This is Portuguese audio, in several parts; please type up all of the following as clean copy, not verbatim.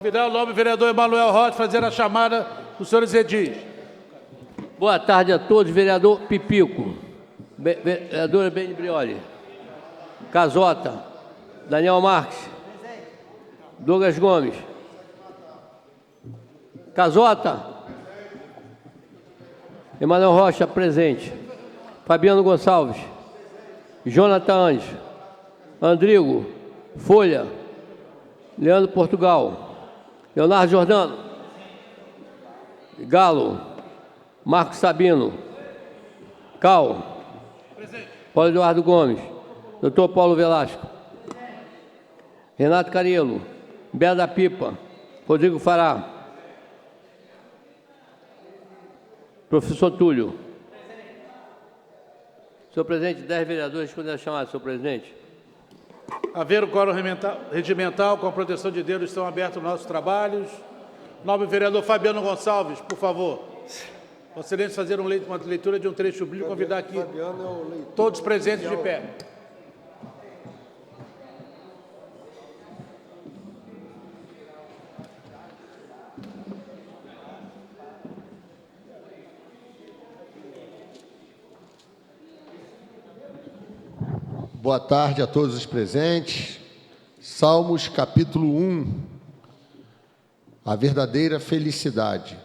Convidar o nobre vereador Emanuel Rocha fazer a chamada dos senhores edis. Boa tarde a todos. Vereador Pipico, vereadora Beni Brioli, Casota, Daniel Marques, Douglas Gomes, Casota, Emanuel Rocha, presente, Fabiano Gonçalves, Jonathan Andes, Andrigo, Folha, Leandro Portugal, Leonardo Jordano, Galo, Marcos Sabino, Cal, Paulo Eduardo Gomes, Dr. Paulo Velasco, Renato Cariello, Bé da Pipa, Rodrigo Fará, Professor Túlio. Senhor presidente, 10 vereadores respondendo a chamada, senhor presidente. Haver o quórum regimental com a proteção de Deus, estão abertos nossos trabalhos. Nobre vereador Fabiano Gonçalves, por favor. Vossa Excelência, fazer uma leitura de um trecho bíblico, convidar aqui todos presentes de pé. Boa tarde a todos os presentes. Salmos capítulo 1. A verdadeira felicidade.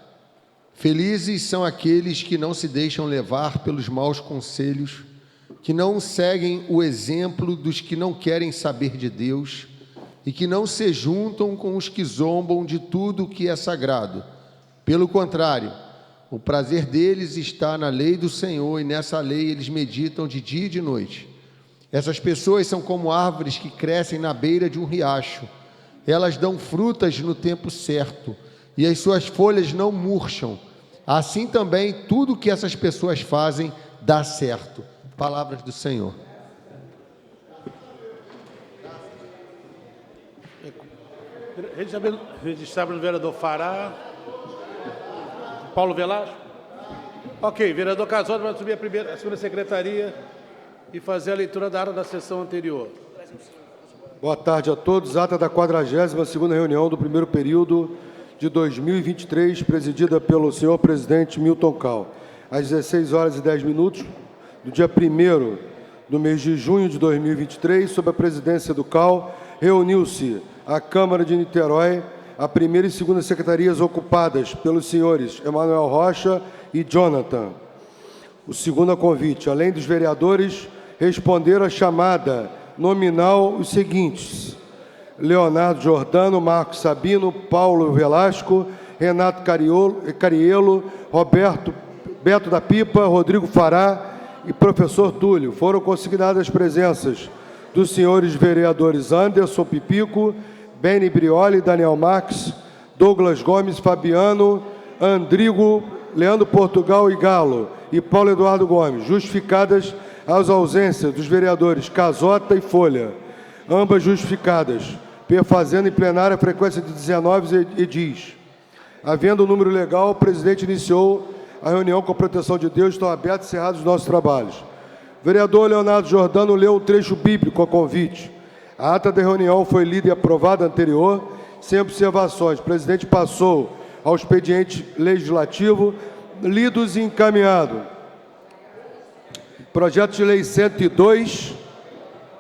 Felizes são aqueles que não se deixam levar pelos maus conselhos, que não seguem o exemplo dos que não querem saber de Deus e que não se juntam com os que zombam de tudo o que é sagrado. Pelo contrário, o prazer deles está na lei do Senhor e nessa lei eles meditam de dia e de noite. Essas pessoas são como árvores que crescem na beira de um riacho. Elas dão frutas no tempo certo e as suas folhas não murcham. Assim também, tudo que essas pessoas fazem dá certo. Palavras do Senhor. Registrado no vereador Fará. Paulo Velasco. Ok, vereador Casota vai subir a segunda secretaria e fazer a leitura da ata da sessão anterior. Boa tarde a todos. Ata da 42ª reunião do primeiro período de 2023, presidida pelo senhor presidente Milton Cal. Às 16h10, do dia 1º do mês de junho de 2023, sob a presidência do Cal, reuniu-se a Câmara de Niterói, a primeira e segunda secretarias ocupadas pelos senhores Emanuel Rocha e Jonathan. O segundo a convite, além dos vereadores, responderam à chamada nominal os seguintes: Leonardo Jordano, Marcos Sabino, Paulo Velasco, Renato Cariello, Roberto Beto da Pipa, Rodrigo Fará e Professor Túlio. Foram consignadas as presenças dos senhores vereadores Anderson Pipico, Beni Brioli, Daniel Marques, Douglas Gomes, Fabiano, Andrigo, Leandro Portugal e Galo, e Paulo Eduardo Gomes, justificadas as ausências dos vereadores Casota e Folha, ambas justificadas, perfazendo em plenária a frequência de 19 edis. Havendo o número legal, o presidente iniciou a reunião com a proteção de Deus, estão abertos e encerrados os nossos trabalhos. O vereador Leonardo Jordano leu um trecho bíblico a convite. A ata da reunião foi lida e aprovada anterior, sem observações. O presidente passou ao expediente legislativo, lidos e encaminhado. Projeto de lei 102,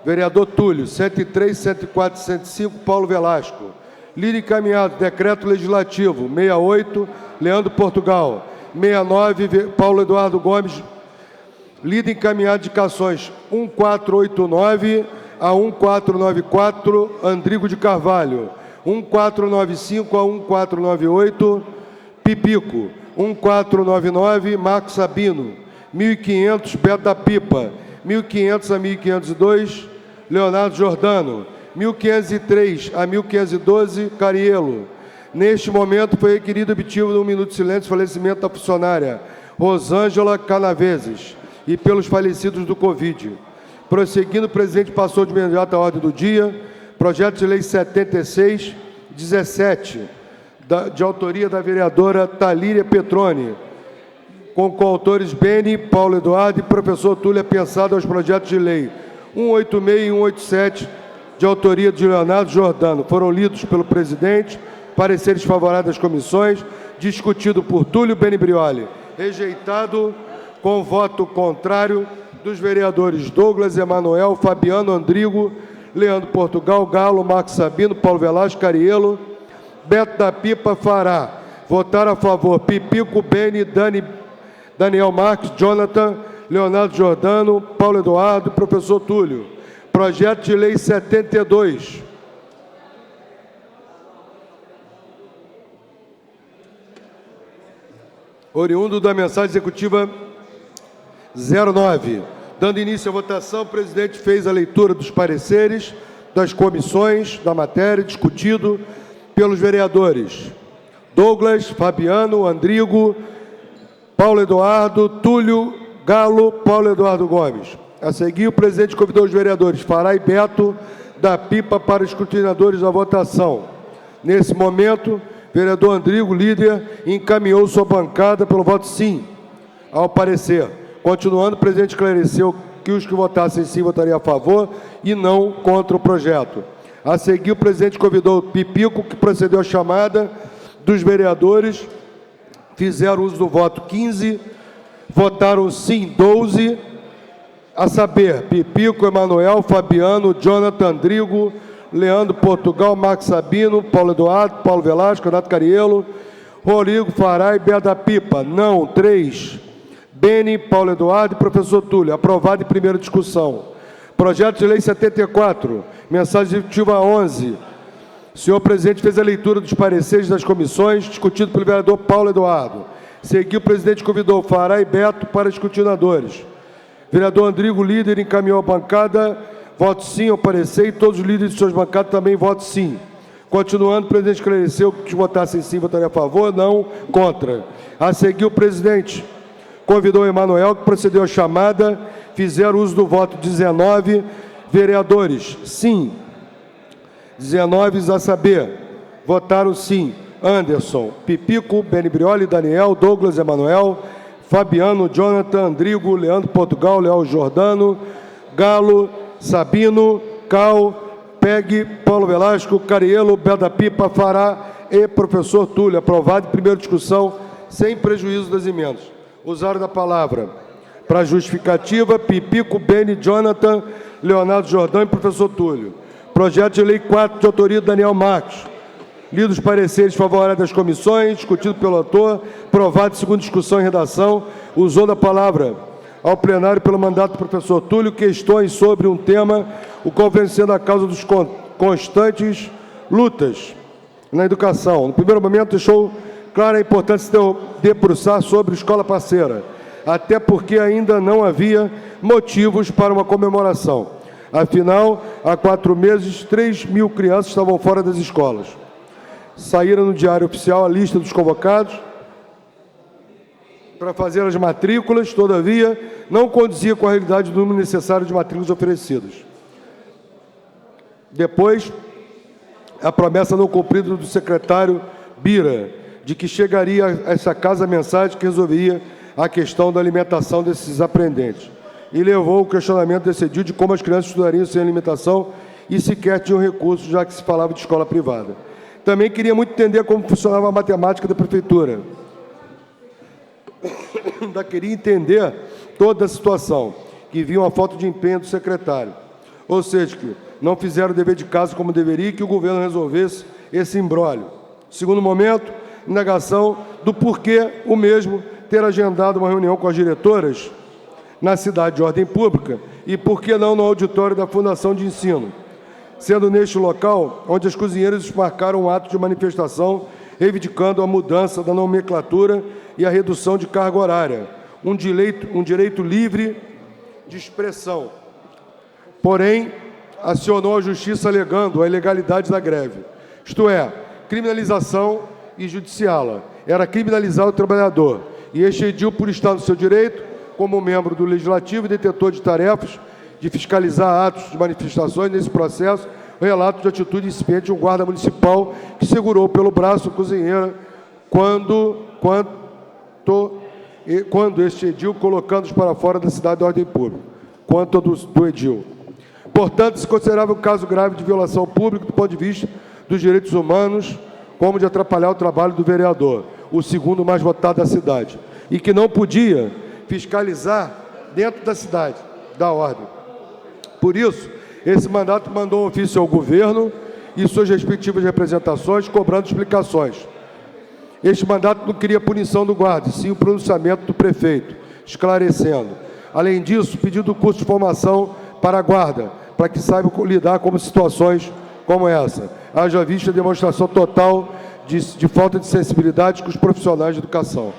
vereador Túlio, 103, 104 e 105, Paulo Velasco. Lido e encaminhado, decreto legislativo, 68, Leandro Portugal. 69, Paulo Eduardo Gomes. Lido e encaminhado, indicações 1489 a 1494, Andrigo de Carvalho. 1495 a 1498, Pipico. 1499, Marcos Sabino. 1500, Beto da Pipa. 1500 a 1502, Leonardo Jordano. 1503 a 1512, Cariello. Neste momento foi requerido obtido de 1 minuto de silêncio falecimento da funcionária Rosângela Canaveses e pelos falecidos do Covid. Prosseguindo, o presidente passou de imediato à ordem do dia, projeto de lei 76, 17, de autoria da vereadora Talíria Petroni, com coautores Beni, Paulo Eduardo e professor Túlio, pensado aos projetos de lei 186 e 187, de autoria de Leonardo Jordano. Foram lidos pelo presidente, Pareceres favoráveis das comissões. Discutido por Túlio Benibrioli. Rejeitado com voto contrário dos vereadores Douglas Emanuel, Fabiano Andrigo, Leandro Portugal, Galo, Marcos Sabino, Paulo Velasco, Cariello, Beto da Pipa, Fará. Votaram a favor Pipico, Beni, Daniel Marques, Jonathan, Leonardo Jordano, Paulo Eduardo e professor Túlio. Projeto de Lei 72. Oriundo da mensagem executiva 09. Dando início à votação, o presidente fez a leitura dos pareceres das comissões da matéria, discutido pelos vereadores Douglas, Fabiano, Andrigo, Paulo Eduardo, Túlio, Galo, Paulo Eduardo Gomes. A seguir, o presidente convidou os vereadores Fará e Beto da Pipa para os escrutinadores da votação. Nesse momento, o vereador Andrigo, líder, encaminhou sua bancada pelo voto sim ao parecer. Continuando, o presidente esclareceu que os que votassem sim votariam a favor e não contra o projeto. A seguir, o presidente convidou o Pipico, que procedeu à chamada dos vereadores, fizeram uso do voto 15, votaram sim 12, a saber, Pipico, Emanuel, Fabiano, Jonathan, Andrigo, Leandro Portugal, Marcos Sabino, Paulo Eduardo, Paulo Velasco, Renato Cariello, Rodrigo Fará e Beto da Pipa. Não, 3. Beni, Paulo Eduardo e professor Túlio. Aprovado em primeira discussão. Projeto de Lei 74, mensagem executiva 11. O senhor presidente fez a leitura dos pareceres das comissões, discutido pelo vereador Paulo Eduardo. Seguiu, o presidente convidou Fará e Beto para escrutinadores. Vereador Andrigo, líder, encaminhou a bancada, voto sim ao parecer, e todos os líderes de suas bancadas também votam sim. Continuando, o presidente esclareceu que os votassem sim, votaria a favor, não contra. A seguir, o presidente convidou o Emanuel, que procedeu à chamada, fizeram uso do voto 19, vereadores sim, 19 a saber, votaram sim, Anderson, Pipico, Benibrioli, Daniel, Douglas Emanuel, Fabiano, Jonathan, Andrigo, Leandro Portugal, Léo Jordano, Galo, Sabino, Cal, Peg, Paulo Velasco, Cariello, Beto da Pipa, Fará e professor Túlio. Aprovado em primeira discussão, sem prejuízo das emendas. Usaram da palavra para justificativa, Pipico, Beni, Jonathan, Leonardo Jordão e professor Túlio. Projeto de Lei 4, de autoria de Daniel Marques. Lido os pareceres favoráveis das comissões, discutido pelo autor, aprovado em segunda discussão e redação, usou da palavra ao plenário pelo mandato do professor Túlio questões sobre um tema, o qual vem sendo a causa dos constantes lutas na educação. No primeiro momento, deixou clara a importância de debruçar sobre escola parceira, até porque ainda não havia motivos para uma comemoração. Afinal, há 4 meses, 3.000 crianças estavam fora das escolas. Saíram no Diário Oficial a lista dos convocados para fazer as matrículas, todavia, não condizia com a realidade do número necessário de matrículas oferecidas. Depois, a promessa não cumprida do secretário Bira, de que chegaria a essa casa a mensagem que resolveria a questão da alimentação desses aprendentes. E levou o questionamento decidido de como as crianças estudariam sem alimentação e sequer tinham recursos, já que se falava de escola privada. Também queria muito entender como funcionava a matemática da prefeitura. Ainda queria entender toda a situação, que viam a falta de empenho do secretário. Ou seja, que não fizeram o dever de casa como deveria e que o governo resolvesse esse imbróglio. Segundo momento, negação do porquê o mesmo ter agendado uma reunião com as diretoras na cidade de ordem pública e por que não no auditório da Fundação de Ensino, sendo neste local onde as cozinheiras marcaram um ato de manifestação reivindicando a mudança da nomenclatura e a redução de carga horária, um direito livre de expressão. Porém, acionou a Justiça alegando a ilegalidade da greve, isto é, criminalização e judiciá-la. Era criminalizar o trabalhador e este edil, por estar no seu direito, como membro do Legislativo e detentor de tarefas de fiscalizar atos de manifestações nesse processo, o relato de atitude incipiente de um guarda municipal que segurou pelo braço a cozinheira quando este edil colocando-os para fora da cidade de ordem pública, quanto do edil. Portanto, se considerava um caso grave de violação pública do ponto de vista dos direitos humanos, como de atrapalhar o trabalho do vereador, o segundo mais votado da cidade, e que não podia fiscalizar dentro da cidade, da ordem. Por isso, esse mandato mandou um ofício ao governo e suas respectivas representações, cobrando explicações. Este mandato não queria punição do guarda, sim o pronunciamento do prefeito, esclarecendo. Além disso, pedindo curso de formação para a guarda, para que saiba lidar com situações como essa. Haja vista a demonstração total de falta de sensibilidade com os profissionais de educação.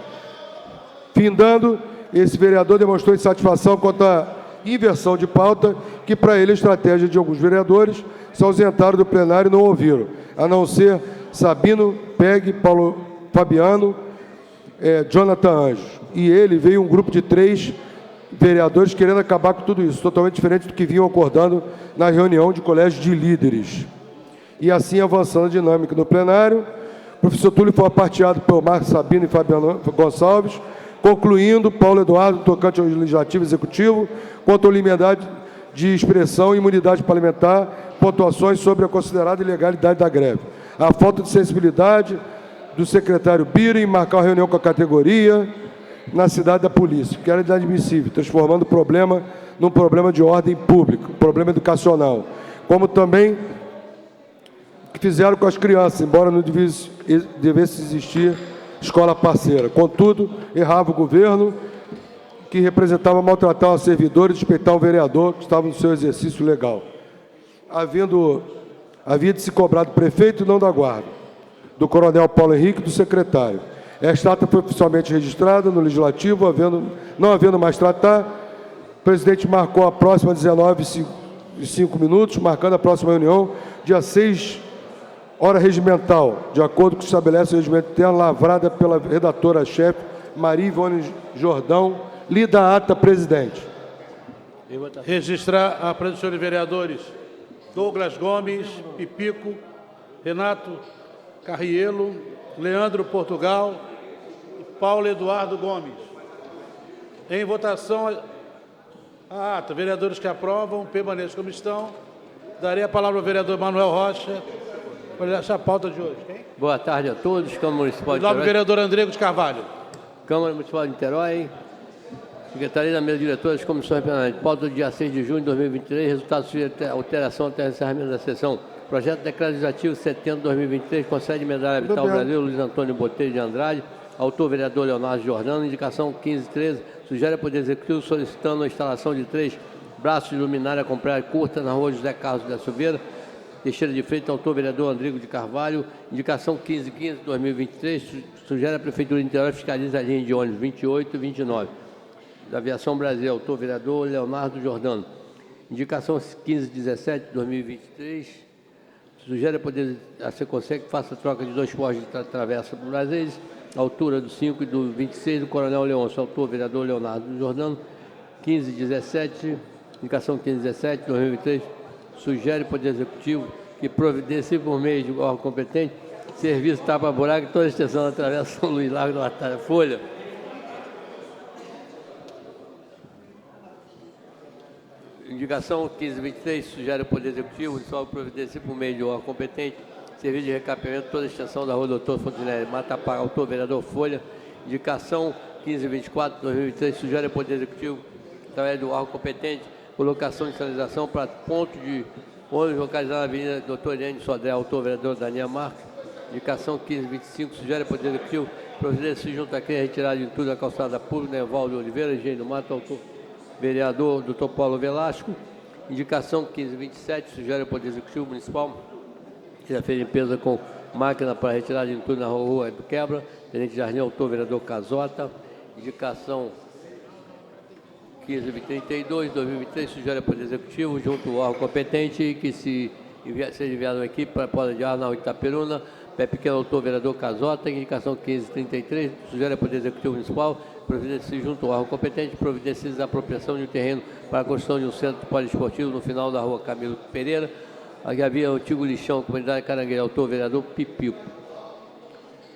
Findando, esse vereador demonstrou insatisfação quanto à inversão de pauta, que para ele a estratégia de alguns vereadores se ausentaram do plenário e não ouviram, a não ser Sabino, Peg, Paulo Fabiano, Jonathan Anjos. E ele veio um grupo de 3 vereadores querendo acabar com tudo isso, totalmente diferente do que vinham acordando na reunião de colégio de líderes. E assim avançando a dinâmica no plenário, o professor Túlio foi aparteado pelo Marcos Sabino e Fabiano Gonçalves, concluindo Paulo Eduardo, tocante ao Legislativo e Executivo, quanto à liberdade de expressão e imunidade parlamentar, pontuações sobre a considerada ilegalidade da greve. A falta de sensibilidade do secretário Bira em marcar uma reunião com a categoria na cidade da polícia, que era inadmissível, transformando o problema num problema de ordem pública, um problema educacional. Como também que fizeram com as crianças, embora não devesse existir escola parceira. Contudo, errava o governo, que representava maltratar um servidor e respeitar um vereador que estava no seu exercício legal. Havia de se cobrar do prefeito e não da guarda, do coronel Paulo Henrique e do secretário. Esta ata foi oficialmente registrada no Legislativo, não havendo mais tratar. O presidente marcou a próxima 19h05, marcando a próxima reunião, dia 6, hora regimental, de acordo com o que estabelece o regimento interno, lavrada pela redatora-chefe Maria Ivone Jordão. Lida a ata, presidente. Registrar a presença dos senhores vereadores Douglas Gomes, Pipico, Renato Carrielo, Leandro Portugal e Paulo Eduardo Gomes. Em votação, a ata. Vereadores que aprovam, permaneçam como estão. Darei a palavra ao vereador Manuel Rocha para deixar a pauta de hoje. Quem? Boa tarde a todos. Câmara Municipal de Logo, Niterói. vereador Andrego de Carvalho. Câmara Municipal de Niterói. Secretaria da Mesa Diretora das Comissões Permanentes. Pauta do dia 6 de junho de 2023. Resultados de alteração até o encerramento da sessão. Projeto de Decreto Legislativo 70 de 2023. Concede medalha Vital Brasil, Luiz Antônio Botelho de Andrade. Autor, vereador Leonardo Jordano. Indicação 1513. Sugere ao Poder Executivo solicitando a instalação de 3 braços de luminária com praia curta na rua José Carlos da Silveira, Teixeira de Freitas. Autor, vereador Andrigo de Carvalho. Indicação 1515 de 2023. Sugere a Prefeitura de Niterói fiscaliza a linha de ônibus 28 e 29. Da Aviação Brasil, autor, vereador Leonardo Jordano. Indicação 1517 de 2023. Sugere a Poder a Seconsec que faça troca de 2 postes de travessa para Brasil, altura do 5 e do 26 do Coronel Leôncio, autor, vereador Leonardo Jordano. 1517, indicação 1517 de 2023. Sugere o Poder Executivo que providencie por meio de órgão competente serviço tapa-buraco e toda a extensão da travessa São Luís Largo da Batalha. Folha. Indicação 1523, sugere o Poder Executivo Municipal providenciar por meio de órgão competente serviço de recapeamento toda a extensão da rua Doutor Fontenelle, Matapá, autor, vereador Folha. Indicação 1524, 2023, sugere o Poder Executivo, através do órgão competente, colocação de sinalização para ponto de ônibus localizado na Avenida Doutor Irene Sodré, autor, vereador Daniel Marques. Indicação 1525, sugere o Poder Executivo providenciar junto a quem retirada de tudo da calçada pública, Evaldo Oliveira, Engenho do Mato, autor, vereador Dr. Paulo Velasco. Indicação 1527, sugere o Poder Executivo Municipal que já fez limpeza com máquina para retirada de entulho na rua do Quebra, Tenente Jardim, autor, vereador Casota. Indicação 1532, 2023, sugere o Poder Executivo junto ao órgão competente que seja enviado uma equipe para a Poda de Ar na rua Itaperuna, Pé Pequeno, autor, vereador Casota. Indicação 1533, sugere o Poder Executivo Municipal providencia junto ao órgão competente, providencia a apropriação de um terreno para a construção de um centro poliesportivo no final da rua Camilo Pereira. Aqui havia o antigo lixão, comunidade Carangueira, autor, vereador Pipico.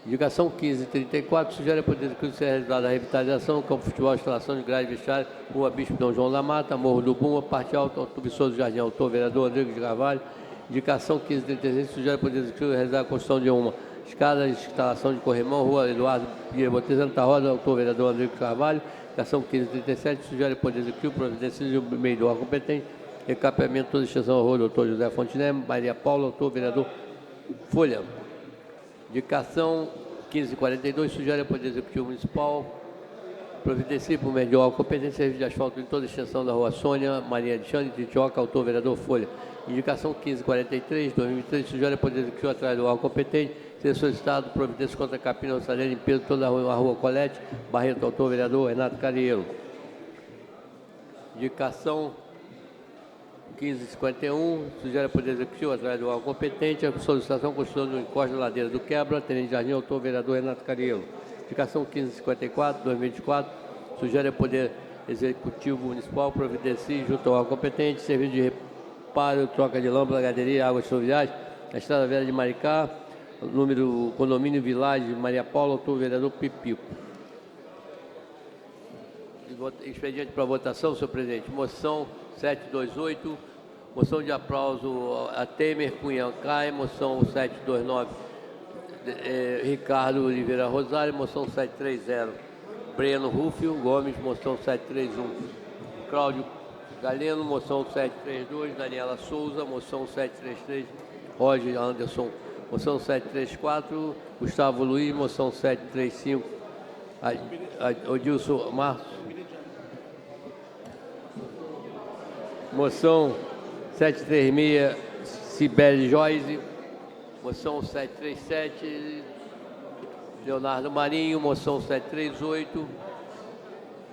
Indicação 1534, sugere a Poder Executivo ser realizada a revitalização, campo de futebol, instalação de grade vestiária, rua Bispo Dom João da Mata, Morro do Bumba, parte alta, Auto Viçoso do Jardim, autor, vereador Rodrigo de Carvalho. Indicação 1536, sugere a Poder Executivo realizar a construção de uma escada de instalação de corrimão, Rua Eduardo Guilherme Santa Rosa, autor vereador André Carvalho, ação 1537, sugere Poder Executivo, providência de meio do órgão competente, recapeamento toda extensão ao Rua Doutor José Fontenay, Maria Paula, autor vereador Folha. Indicação 1542, sugere Poder Executivo Municipal, providencie por meio do órgão competente, serviço de asfalto em toda extensão da Rua Sônia, Maria Alexandre de Tioca, autor vereador Folha. Indicação 1543, 2023, sugere Poder Executivo atrás do órgão competente, ser solicitado providência contra a capina, orçaria, limpeza de toda a Rua Colete, Barreto, autor vereador Renato Carieiro. Indicação 1551, sugere Poder Executivo através do órgão competente, a solicitação construção do encosto da ladeira do Quebra, Tenente Jardim, autor vereador Renato Carieiro. Indicação 1554, 2024, sugere Poder Executivo Municipal, providencie junto ao órgão competente, serviço de reparo, troca de lâmpada, lagaderia, águas fluviais, a Estrada Velha de Maricá, número Condomínio Village, Maria Paula, autor vereador Pipico. Expediente para votação, senhor presidente. Moção 728, moção de aplauso a Temer Cunha Ancai, moção 729, Ricardo Oliveira Rosário, moção 730, Breno Rufio Gomes, moção 731, Cláudio Galeno, moção 732, Daniela Souza, moção 733, Roger Anderson, moção 734, Gustavo Luiz, moção 735, Odilson Marcos, moção 736, Cibele Joyce, moção 737, Leonardo Marinho, moção 738,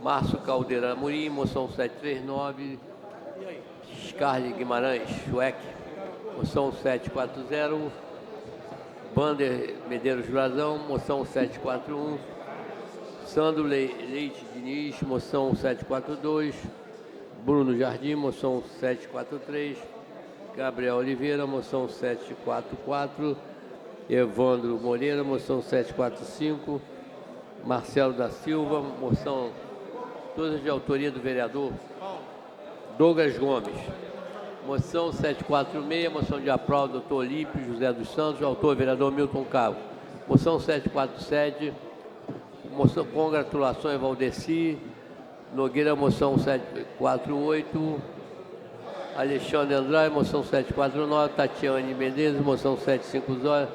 Márcio Caldeira Amorim, moção 739, Scarlett Guimarães, Schweck, moção 740, Vander Medeiros Brazão, moção 741, Sandro Leite Diniz, moção 742, Bruno Jardim, moção 743, Gabriel Oliveira, moção 744, Evandro Moreira, moção 745, Marcelo da Silva, moção todas de autoria do vereador Douglas Gomes. Moção 746, moção de aplauso do doutor Olímpio José dos Santos, autor vereador Milton Carlos. Moção 747, moção congratulações Valdeci Nogueira, moção 748, Alexandre Andrade, moção 749, Tatiane Menezes, moção 750,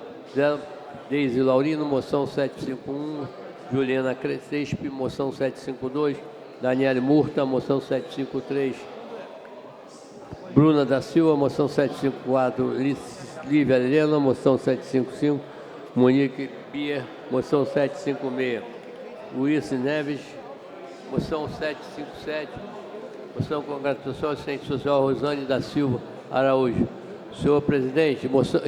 Deise Laurino, moção 751, Juliana Crespe, moção 752, Daniele Murta, moção 753, Bruna da Silva, moção 754, Lívia Helena, moção 755, Monique Bier, moção 756, Luiz Neves, moção 757, moção congratulação ao assistente social Rosane da Silva Araújo. Senhor presidente, moção,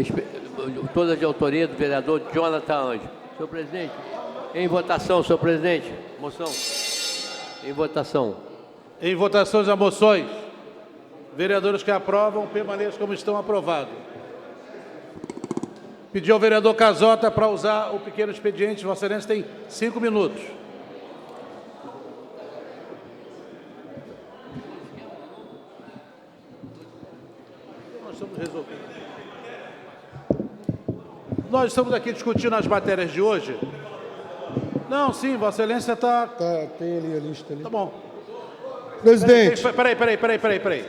toda de autoria do vereador Jonathan Anjo. Senhor presidente, em votação, senhor presidente, moção. Em votação. Em votações a moções. Vereadores que aprovam, permaneçam como estão aprovados. Pedi ao vereador Casota para usar o pequeno expediente. Vossa Excelência tem 5 minutos. Nós estamos aqui discutindo as matérias de hoje. Não, sim, Vossa Excelência está... Tem ali a lista ali. Tá bom. Presidente. Peraí.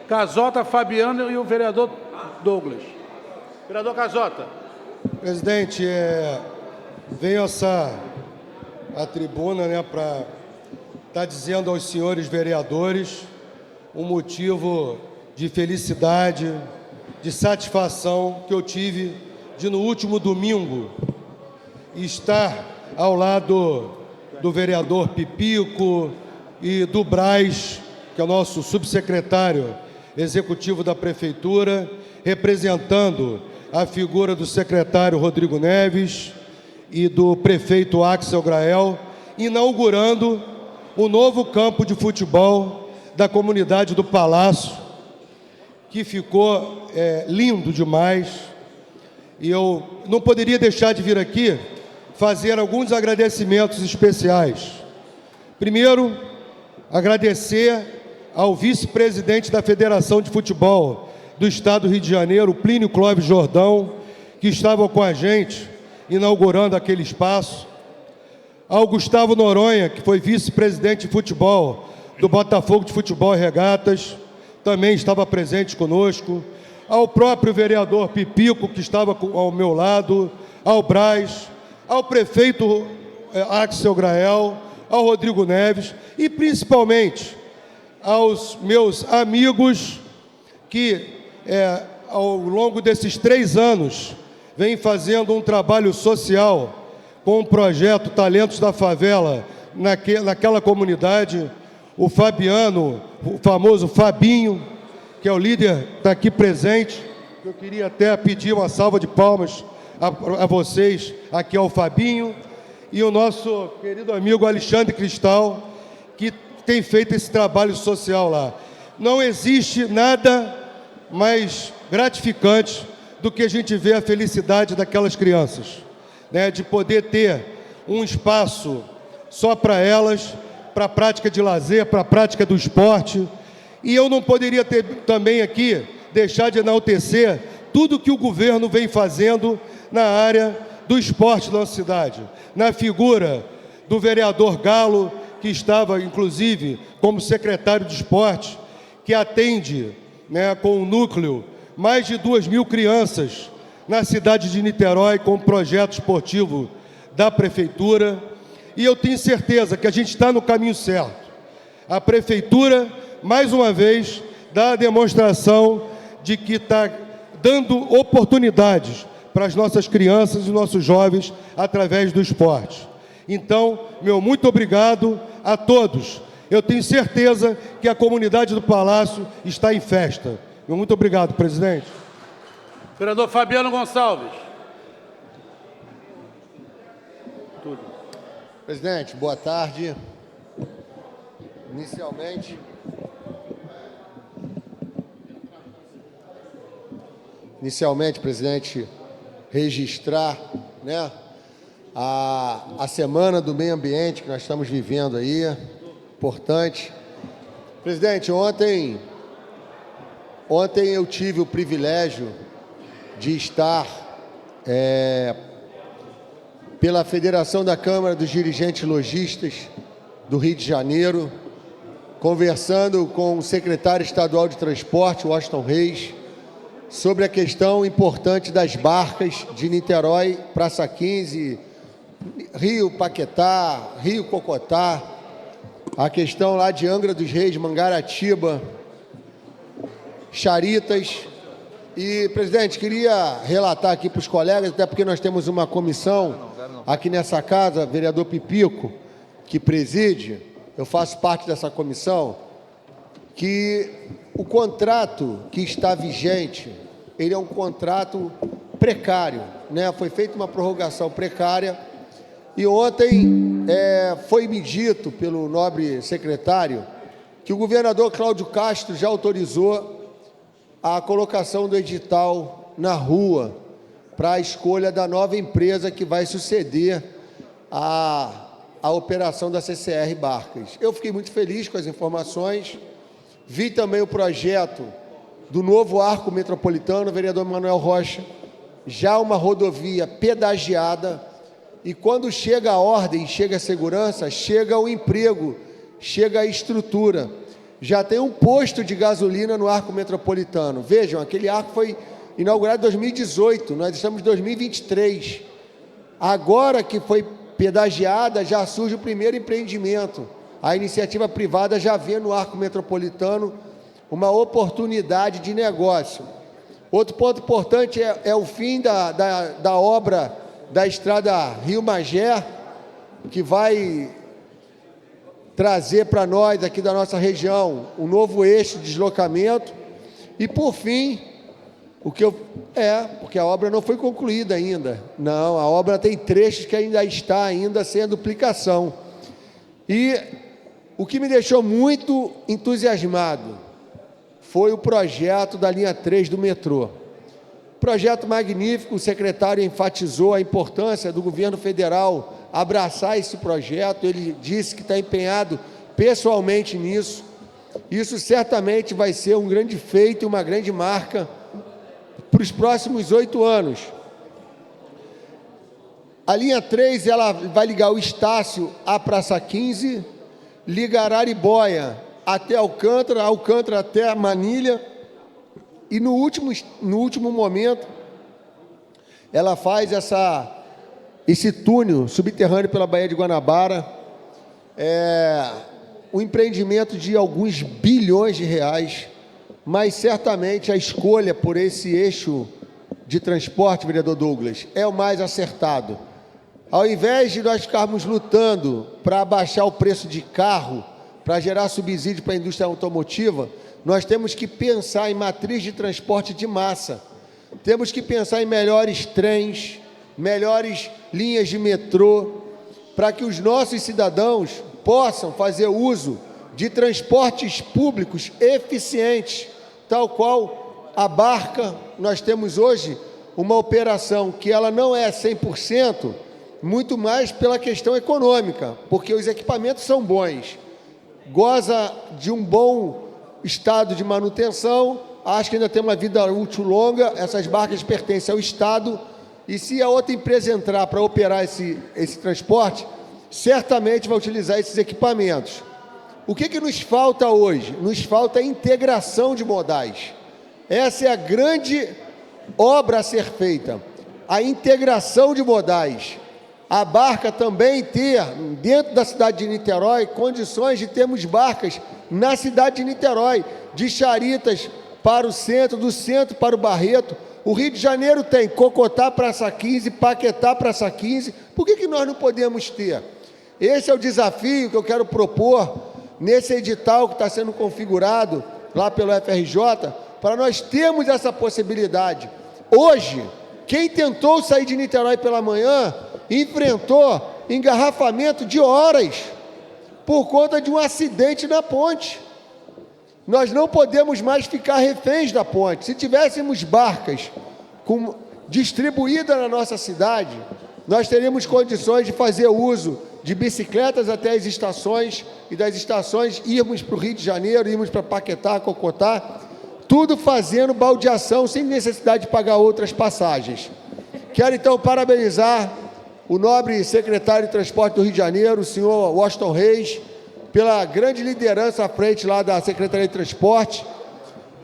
Casota, Fabiano e o vereador Douglas. Vereador Casota. Presidente, venho à tribuna, né, para estar dizendo aos senhores vereadores um motivo de felicidade, de satisfação que eu tive de, no último domingo, estar ao lado do vereador Pipico e do Braz, que é o nosso subsecretário executivo da Prefeitura, representando a figura do secretário Rodrigo Neves e do prefeito Axel Grael, inaugurando o novo campo de futebol da comunidade do Palácio, que ficou lindo demais. E eu não poderia deixar de vir aqui fazer alguns agradecimentos especiais. Primeiro, agradecer ao vice-presidente da Federação de Futebol do Estado do Rio de Janeiro, Plínio Clóvis Jordão, que estava com a gente inaugurando aquele espaço. Ao Gustavo Noronha, que foi vice-presidente de futebol do Botafogo de Futebol e Regatas, também estava presente conosco. Ao próprio vereador Pipico, que estava ao meu lado, ao Braz, ao prefeito Axel Grael, ao Rodrigo Neves e, principalmente, aos meus amigos que, ao longo desses 3 anos, vêm fazendo um trabalho social com o projeto Talentos da Favela naquela comunidade. O Fabiano, o famoso Fabinho, que é o líder, está aqui presente. Eu queria até pedir uma salva de palmas a vocês, aqui ao Fabinho, e o nosso querido amigo Alexandre Cristal, que tem feito esse trabalho social lá. Não existe nada mais gratificante do que a gente ver a felicidade daquelas crianças, né? De poder ter um espaço só para elas, para a prática de lazer, para a prática do esporte. E eu não poderia ter também aqui deixar de enaltecer tudo que o governo vem fazendo na área do esporte da nossa cidade, na figura do vereador Galo, que estava, inclusive, como secretário de esporte, que atende, né, com o núcleo, mais de 2.000 crianças na cidade de Niterói, com o projeto esportivo da Prefeitura. E eu tenho certeza que a gente está no caminho certo. A Prefeitura, mais uma vez, dá a demonstração de que está dando oportunidades para as nossas crianças e nossos jovens através do esporte. Então, meu muito obrigado a todos. Eu tenho certeza que a comunidade do Palácio está em festa. Meu muito obrigado, presidente. Vereador Fabiano Gonçalves. Presidente, boa tarde. Inicialmente, presidente, registrar, né, a Semana do Meio Ambiente que nós estamos vivendo aí, importante. Presidente, ontem eu tive o privilégio de estar pela Federação da Câmara dos Dirigentes Lojistas do Rio de Janeiro, conversando com o secretário estadual de Transporte, Washington Reis, sobre a questão importante das barcas de Niterói, Praça 15, Rio Paquetá, Rio Cocotá, a questão lá de Angra dos Reis, Mangaratiba, Charitas. E, presidente, queria relatar aqui para os colegas, até porque nós temos uma comissão aqui nessa casa, vereador Pipico, que preside, eu faço parte dessa comissão, que o contrato que está vigente, ele é um contrato precário, né? Foi feita uma prorrogação precária e ontem foi me dito pelo nobre secretário que o governador Cláudio Castro já autorizou a colocação do edital na rua para a escolha da nova empresa que vai suceder a operação da CCR Barcas. Eu fiquei muito feliz com as informações, vi também o projeto do novo arco metropolitano, vereador Manuel Rocha, já uma rodovia pedagiada, e quando chega a ordem, chega a segurança, chega o emprego, chega a estrutura. Já tem um posto de gasolina no arco metropolitano. Vejam, aquele arco foi inaugurado em 2018, nós estamos em 2023. Agora que foi pedagiada, já surge o primeiro empreendimento. A iniciativa privada já vê no arco metropolitano uma oportunidade de negócio. Outro ponto importante é o fim da obra da estrada Rio-Magé, que vai trazer para nós aqui da nossa região um novo eixo de deslocamento. E, por fim, porque a obra não foi concluída ainda. Não, a obra tem trechos que ainda está sem a duplicação. E o que me deixou muito entusiasmado foi o projeto da linha 3 do metrô. Projeto magnífico, o secretário enfatizou a importância do governo federal abraçar esse projeto, ele disse que está empenhado pessoalmente nisso. Isso certamente vai ser um grande feito e uma grande marca para os próximos 8 anos. A linha 3, ela vai ligar o Estácio à Praça 15, liga Araribóia até Alcântara, Alcântara até Manilha, e no último momento, ela faz esse túnel subterrâneo pela Baía de Guanabara, um empreendimento de alguns bilhões de reais, mas certamente a escolha por esse eixo de transporte, vereador Douglas, é o mais acertado. Ao invés de nós ficarmos lutando para abaixar o preço de carro, para gerar subsídio para a indústria automotiva, nós temos que pensar em matriz de transporte de massa. Temos que pensar em melhores trens, melhores linhas de metrô, para que os nossos cidadãos possam fazer uso de transportes públicos eficientes, tal qual a Barca. Nós temos hoje uma operação que ela não é 100%, muito mais pela questão econômica, porque os equipamentos são bons, goza de um bom estado de manutenção, acho que ainda tem uma vida útil longa, essas barcas pertencem ao Estado, e se a outra empresa entrar para operar esse transporte, certamente vai utilizar esses equipamentos. O que nos falta hoje? Nos falta integração de modais. Essa é a grande obra a ser feita, a integração de modais. A Barca também ter, dentro da cidade de Niterói, condições de termos barcas na cidade de Niterói, de Charitas para o centro, do centro para o Barreto. O Rio de Janeiro tem Cocotá, Praça 15, Paquetá, Praça 15. Por que nós não podemos ter? Esse é o desafio que eu quero propor nesse edital que está sendo configurado lá pelo FRJ, para nós termos essa possibilidade. Hoje, quem tentou sair de Niterói pela manhã enfrentou engarrafamento de horas por conta de um acidente na ponte. Nós não podemos mais ficar reféns da ponte. Se tivéssemos barcas distribuídas na nossa cidade, nós teríamos condições de fazer uso de bicicletas até as estações, e das estações irmos para o Rio de Janeiro, irmos para Paquetá, Cocotá, tudo fazendo baldeação, sem necessidade de pagar outras passagens. Quero, então, parabenizar o nobre secretário de Transporte do Rio de Janeiro, o senhor Washington Reis, pela grande liderança à frente lá da Secretaria de Transporte.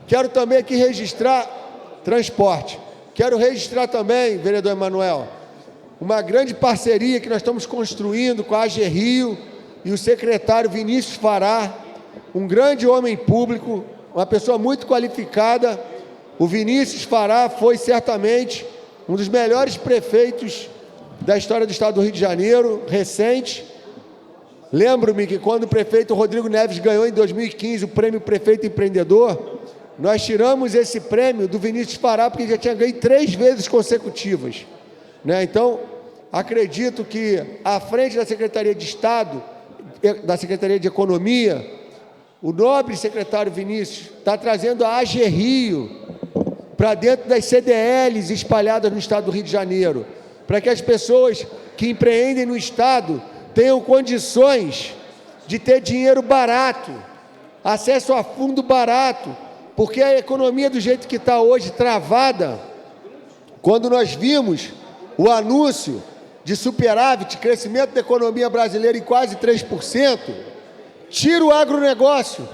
Quero também aqui registrar transporte. Quero registrar também, vereador Emanuel, uma grande parceria que nós estamos construindo com a AG Rio e o secretário Vinícius Fará, um grande homem público, uma pessoa muito qualificada. O Vinícius Fará foi certamente um dos melhores prefeitos da história do estado do Rio de Janeiro, recente. Lembro-me que quando o prefeito Rodrigo Neves ganhou em 2015 o prêmio Prefeito Empreendedor, nós tiramos esse prêmio do Vinícius Fará, porque ele já tinha ganho 3 vezes consecutivas, né? Então, acredito que à frente da Secretaria de Estado, da Secretaria de Economia, o nobre secretário Vinícius está trazendo a AG Rio para dentro das CDLs espalhadas no estado do Rio de Janeiro, para que as pessoas que empreendem no estado tenham condições de ter dinheiro barato, acesso a fundo barato, porque a economia do jeito que está hoje travada, quando nós vimos o anúncio de superávit, crescimento da economia brasileira em quase 3%, tira o agronegócio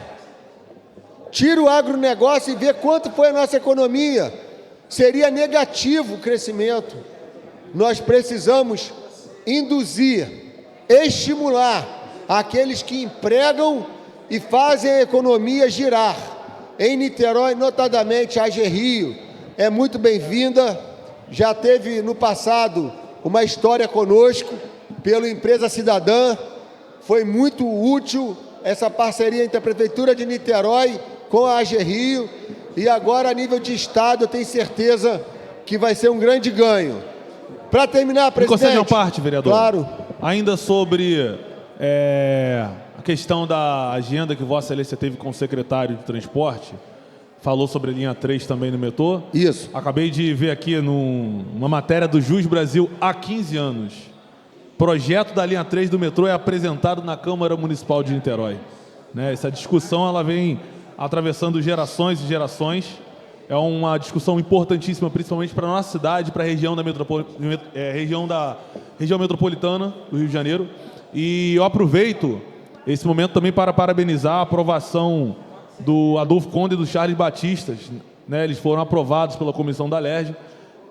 e vê quanto foi a nossa economia, seria negativo o crescimento. Nós precisamos induzir, estimular aqueles que empregam e fazem a economia girar. Em Niterói, notadamente, a AG Rio é muito bem-vinda, já teve no passado uma história conosco, pela Empresa Cidadã, foi muito útil essa parceria entre a Prefeitura de Niterói com a AG Rio, e agora a nível de Estado eu tenho certeza que vai ser um grande ganho. Para terminar, presidente... Me concede uma parte, vereador? Claro. Ainda sobre a questão da agenda que Vossa Excelência teve com o secretário de Transporte, falou sobre a linha 3 também no metrô. Isso. Acabei de ver aqui numa matéria do Jus Brasil há 15 anos. Projeto da linha 3 do metrô é apresentado na Câmara Municipal de Niterói. Né? Essa discussão ela vem atravessando gerações e gerações, é uma discussão importantíssima, principalmente para a nossa cidade, para a região região metropolitana do Rio de Janeiro. E eu aproveito esse momento também para parabenizar a aprovação do Adolfo Conde e do Charles Batista, né? Eles foram aprovados pela comissão da LERJ,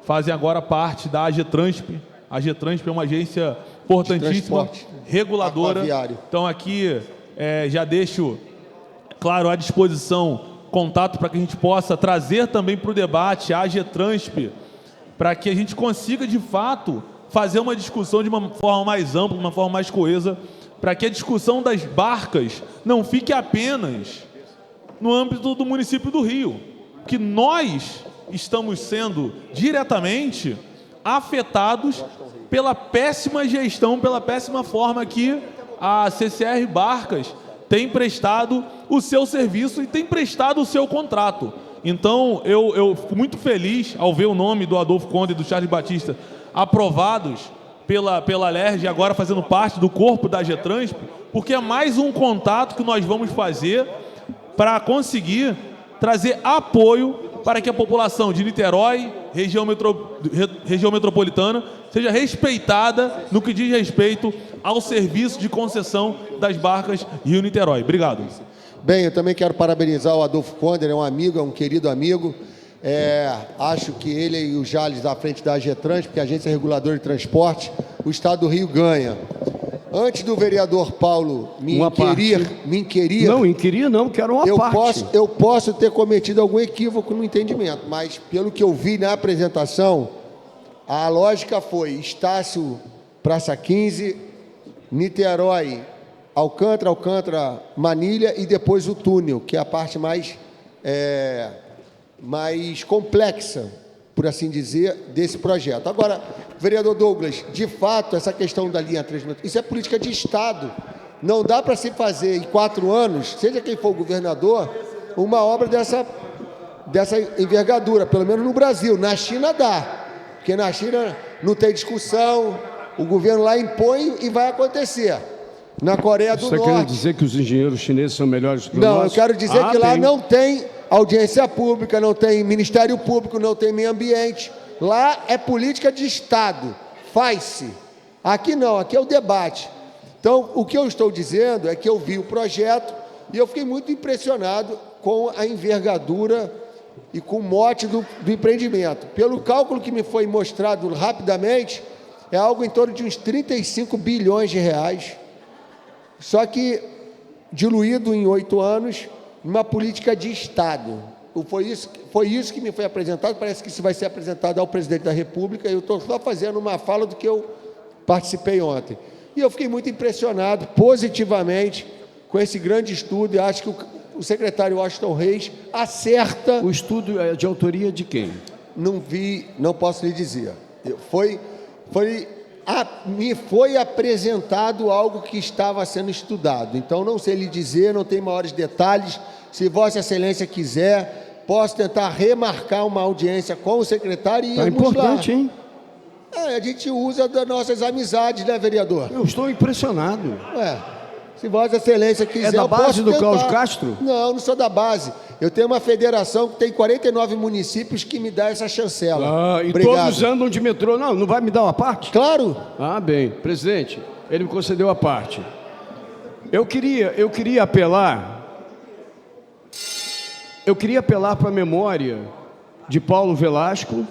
fazem agora parte da AGETRANSP. A AGETRANSP é uma agência importantíssima, reguladora. Aquaviário. Então aqui já deixo claro à disposição contato para que a gente possa trazer também para o debate a AGETRANSP, para que a gente consiga de fato fazer uma discussão de uma forma mais ampla, de uma forma mais coesa, para que a discussão das barcas não fique apenas no âmbito do município do Rio, que nós estamos sendo diretamente afetados pela péssima gestão, pela péssima forma que a CCR Barcas tem prestado o seu serviço e tem prestado o seu contrato. Então, eu fico muito feliz ao ver o nome do Adolfo Conde e do Charles Batista aprovados pela LERJ, agora fazendo parte do corpo da AGETRANSP, porque é mais um contato que nós vamos fazer para conseguir trazer apoio para que a população de Niterói, região metropolitana, seja respeitada no que diz respeito ao serviço de concessão das barcas Rio-Niterói. Obrigado. Bem, eu também quero parabenizar o Adolfo Conde, ele é um amigo, é um querido amigo. Acho que ele e o Jales à frente da AGETRANS, porque é a Agência Reguladora de Transporte, o Estado do Rio ganha. Antes do vereador Paulo me inquirir... Não, inquirir não, quero uma parte. Eu posso ter cometido algum equívoco no entendimento, mas pelo que eu vi na apresentação, a lógica foi Estácio, Praça 15, Niterói, Alcântara, Manilha e depois o túnel, que é a parte mais complexa, por assim dizer, desse projeto. Agora, vereador Douglas, de fato, essa questão da linha 3, isso é política de Estado. Não dá para se fazer em 4 anos, seja quem for o governador, uma obra dessa envergadura, pelo menos no Brasil. Na China dá, porque na China não tem discussão, o governo lá impõe e vai acontecer. Na Coreia do Norte... Você quer dizer que os engenheiros chineses são melhores que os nossos? Não, eu quero dizer que lá não tem audiência pública, não tem Ministério Público, não tem meio ambiente. Lá é política de Estado, faz-se. Aqui não, aqui é o debate. Então, o que eu estou dizendo é que eu vi o projeto e eu fiquei muito impressionado com a envergadura e com o mote do empreendimento. Pelo cálculo que me foi mostrado rapidamente, é algo em torno de uns 35 bilhões de reais, só que diluído em 8 anos, numa política de Estado. Foi isso que me foi apresentado, parece que isso vai ser apresentado ao presidente da República, eu estou só fazendo uma fala do que eu participei ontem. E eu fiquei muito impressionado, positivamente, com esse grande estudo, e acho que o secretário Washington Reis acerta... O estudo é de autoria de quem? Não vi, não posso lhe dizer. Me foi apresentado algo que estava sendo estudado. Então, não sei lhe dizer, não tem maiores detalhes. Se Vossa Excelência quiser, posso tentar remarcar uma audiência com o secretário e irmos lá. Importante, hein? A gente usa das nossas amizades, né, vereador? Eu estou impressionado. Se Vossa Excelência quiser... É da base do Cláudio Castro? Não, não sou da base. Eu tenho uma federação que tem 49 municípios que me dá essa chancela. E obrigado. todos andam de metrô. Não vai me dar uma parte? Claro. Bem. Presidente, ele me concedeu a parte. Eu queria apelar para a memória de Paulo Velasco,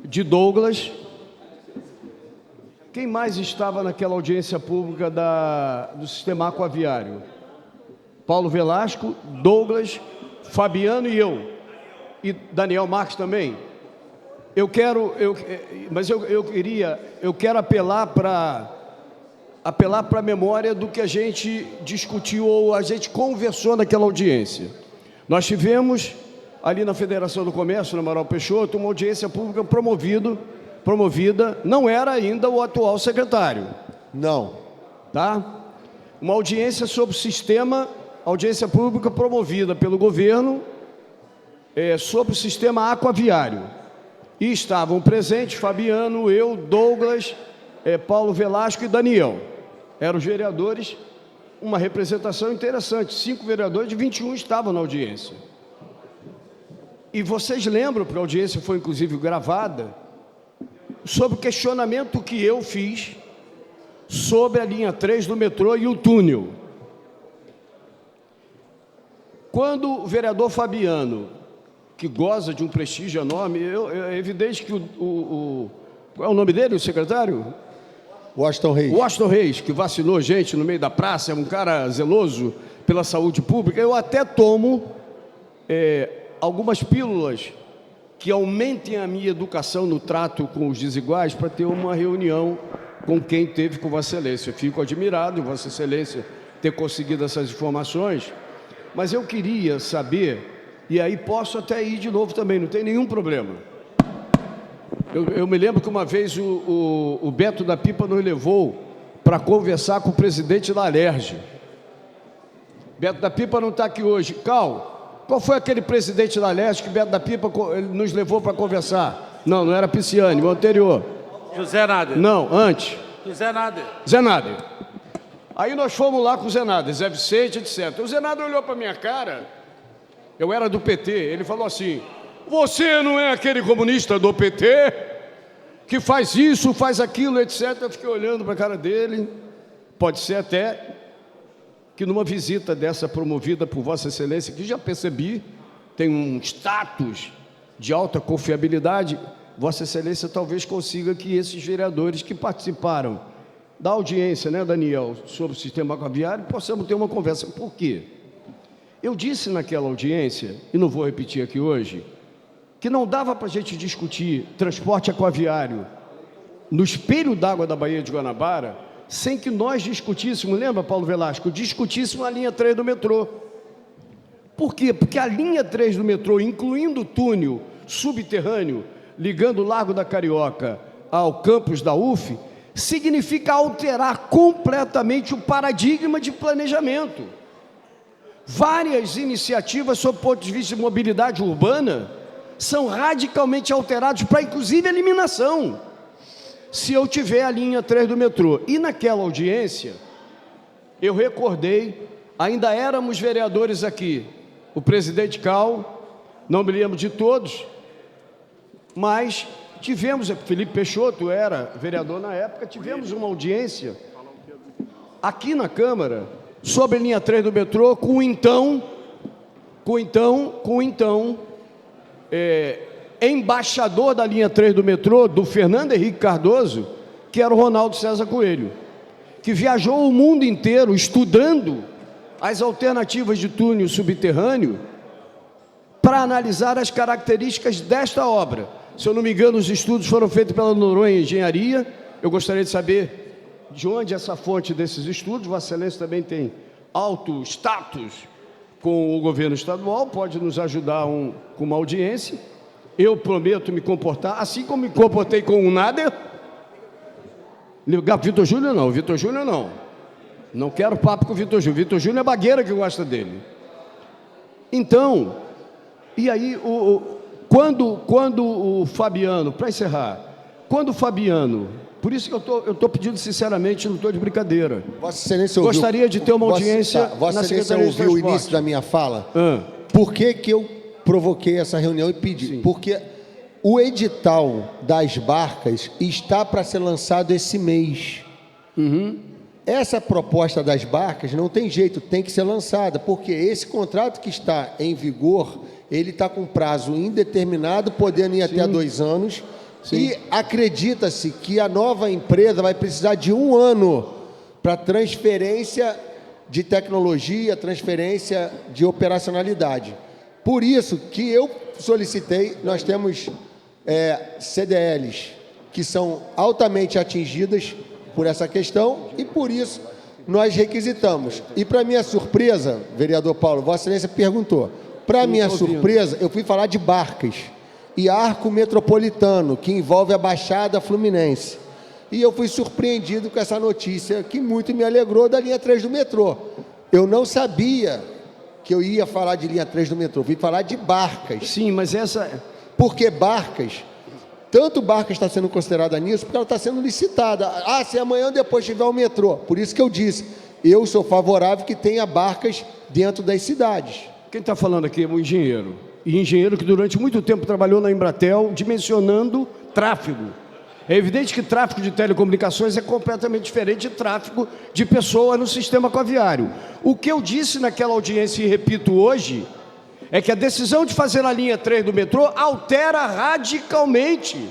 de Douglas. Quem mais estava naquela audiência pública do sistema aquaviário? Paulo Velasco, Douglas, Fabiano e eu. E Daniel Marques também. Eu quero apelar para a memória do que a gente discutiu ou a gente conversou naquela audiência. Nós tivemos ali na Federação do Comércio, no Amaral Peixoto, uma audiência pública promovida, não era ainda o atual secretário. Não. Tá? Uma audiência sobre o sistema, audiência pública promovida pelo governo sobre o sistema aquaviário. E estavam presentes Fabiano, eu, Douglas, Paulo Velasco e Daniel. Eram os vereadores, uma representação interessante. 5 vereadores de 21 estavam na audiência. E vocês lembram, porque a audiência foi inclusive gravada, sobre o questionamento que eu fiz sobre a linha 3 do metrô e o túnel. Quando o vereador Fabiano, que goza de um prestígio enorme, é evidente que qual é o nome dele, o secretário? Washington Reis. Washington Reis, que vacinou gente no meio da praça, é um cara zeloso pela saúde pública. Eu até tomo algumas pílulas que aumentem a minha educação no trato com os desiguais para ter uma reunião com quem teve com Vossa Excelência. Eu fico admirado em Vossa Excelência ter conseguido essas informações, mas eu queria saber, e aí posso até ir de novo também, não tem nenhum problema. Eu me lembro que uma vez o Beto da Pipa nos levou para conversar com o presidente da Alerj. Beto da Pipa não está aqui hoje. Cal, qual foi aquele presidente da Alerj que Beto da Pipa nos levou para conversar? Não era Pisciani, o anterior. José Nader. Não, antes. José Nader. Zé Nader. Aí nós fomos lá com o Zé Nader, Zé Vicente, etc. O Zé Nader olhou para minha cara, eu era do PT, ele falou assim: você não é aquele comunista do PT que faz isso, faz aquilo, etc. Eu fiquei olhando para a cara dele. Pode ser até que numa visita dessa promovida por Vossa Excelência, que já percebi, tem um status de alta confiabilidade, Vossa Excelência talvez consiga que esses vereadores que participaram da audiência, né, Daniel, sobre o sistema aquaviário, possamos ter uma conversa. Por quê? Eu disse naquela audiência, e não vou repetir aqui hoje, que não dava para a gente discutir transporte aquaviário no espelho d'água da Baía de Guanabara sem que nós discutíssemos, lembra, Paulo Velasco, discutíssemos a linha 3 do metrô. Por quê? Porque a linha 3 do metrô, incluindo o túnel subterrâneo, ligando o Largo da Carioca ao campus da UF, significa alterar completamente o paradigma de planejamento. Várias iniciativas sob o ponto de vista de mobilidade urbana são radicalmente alterados para, inclusive, eliminação, se eu tiver a linha 3 do metrô. E naquela audiência, eu recordei, ainda éramos vereadores aqui, o presidente Cal, não me lembro de todos, mas tivemos, Felipe Peixoto era vereador na época, tivemos uma audiência aqui na Câmara sobre a linha 3 do metrô com o então embaixador da linha 3 do metrô, do Fernando Henrique Cardoso, que era o Ronaldo César Coelho, que viajou o mundo inteiro estudando as alternativas de túnel subterrâneo para analisar as características desta obra. Se eu não me engano, os estudos foram feitos pela Noronha Engenharia. Eu gostaria de saber de onde é essa fonte desses estudos. Vossa Excelência também tem alto status com o governo estadual, pode nos ajudar com uma audiência. Eu prometo me comportar, assim como me comportei com o Nader. Vitor Júnior não. Não quero papo com o Vitor Júnior. Vitor Júnior é bagueira que gosta dele. Então, e aí, quando o Fabiano, para encerrar, quando o Fabiano, por isso que eu estou pedindo sinceramente, não estou de brincadeira. Vossa Excelência ouviu, gostaria de ter uma audiência Vossa na Excelência Secretaria de ouviu o Transporte. início da minha fala? Por que eu provoquei essa reunião e pedi? Sim. Porque o edital das barcas está para ser lançado esse mês. Essa proposta das barcas não tem jeito, tem que ser lançada, porque esse contrato que está em vigor, ele está com prazo indeterminado, podendo ir até 2 anos, e acredita-se que a nova empresa vai precisar de 1 ano para transferência de tecnologia, transferência de operacionalidade. Por isso que eu solicitei, nós temos CDLs que são altamente atingidas por essa questão e por isso nós requisitamos. E para minha surpresa, vereador Paulo, Vossa Excelência perguntou, para minha surpresa, eu fui falar de barcas e arco metropolitano, que envolve a Baixada Fluminense. E eu fui surpreendido com essa notícia, que muito me alegrou, da linha 3 do metrô. Eu não sabia que eu ia falar de linha 3 do metrô, fui falar de barcas. Sim, mas essa... Porque barcas, tanto barca está sendo considerada nisso, porque ela está sendo licitada. Ah, se amanhã ou depois tiver o metrô. Por isso que eu disse, eu sou favorável que tenha barcas dentro das cidades. Quem está falando aqui é um engenheiro. e engenheiro que durante muito tempo trabalhou na Embratel, dimensionando tráfego. É evidente que tráfego de telecomunicações é completamente diferente de tráfego de pessoas no sistema aquaviário. O que eu disse naquela audiência e repito hoje, é que a decisão de fazer a linha 3 do metrô altera radicalmente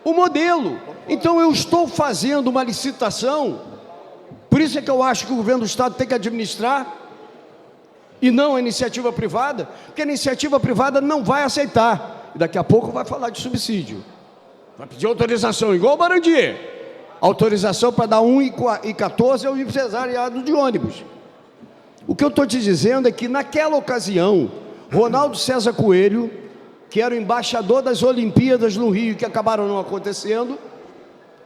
o modelo. Então eu estou fazendo uma licitação, por isso é que eu acho que o governo do Estado tem que administrar e não a iniciativa privada, porque a iniciativa privada não vai aceitar. E daqui a pouco vai falar de subsídio. Vai pedir autorização, igual o Barandier. Autorização para dar 1,14 ao empresariado de ônibus. O que eu estou te dizendo é que, naquela ocasião, Ronaldo César Coelho, que era o embaixador das Olimpíadas no Rio, que acabaram não acontecendo,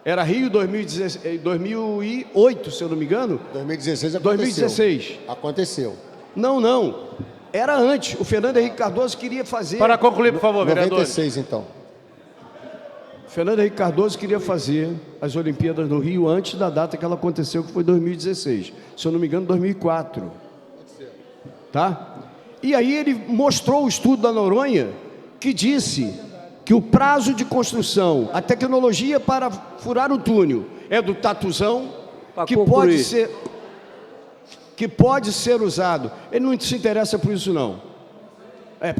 era Rio 2008, se eu não me engano. 2016 aconteceu. 2016. Aconteceu. Não. Era antes. O Fernando Henrique Cardoso queria fazer... Para concluir, por favor, vereador. 96, então. Fernando Henrique Cardoso queria fazer as Olimpíadas no Rio antes da data que ela aconteceu, que foi 2016. Se eu não me engano, 2004. Tá? E aí ele mostrou o estudo da Noronha, que disse que o prazo de construção, a tecnologia para furar o túnel é do tatuzão, que pode ser usado. Ele não se interessa por isso, não.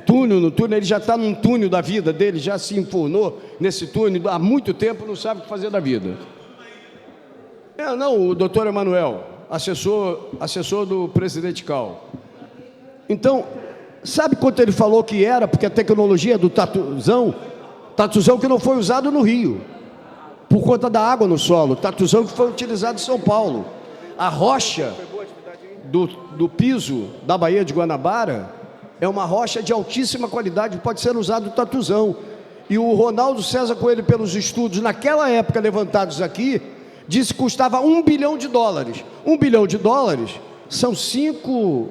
Túnel, no túnel, ele já está num túnel da vida dele, já se enfornou nesse túnel há muito tempo, não sabe o que fazer da vida. Não, o doutor Emanuel, assessor do presidente Cal. Então, sabe quanto ele falou que era, porque a tecnologia é do tatuzão que não foi usado no Rio, por conta da água no solo, tatuzão que foi utilizado em São Paulo. A rocha do piso da Baía de Guanabara é uma rocha de altíssima qualidade, pode ser usado tatuzão. E o Ronaldo César Coelho, pelos estudos naquela época levantados aqui, disse que custava $1 bilhão. $1 bilhão são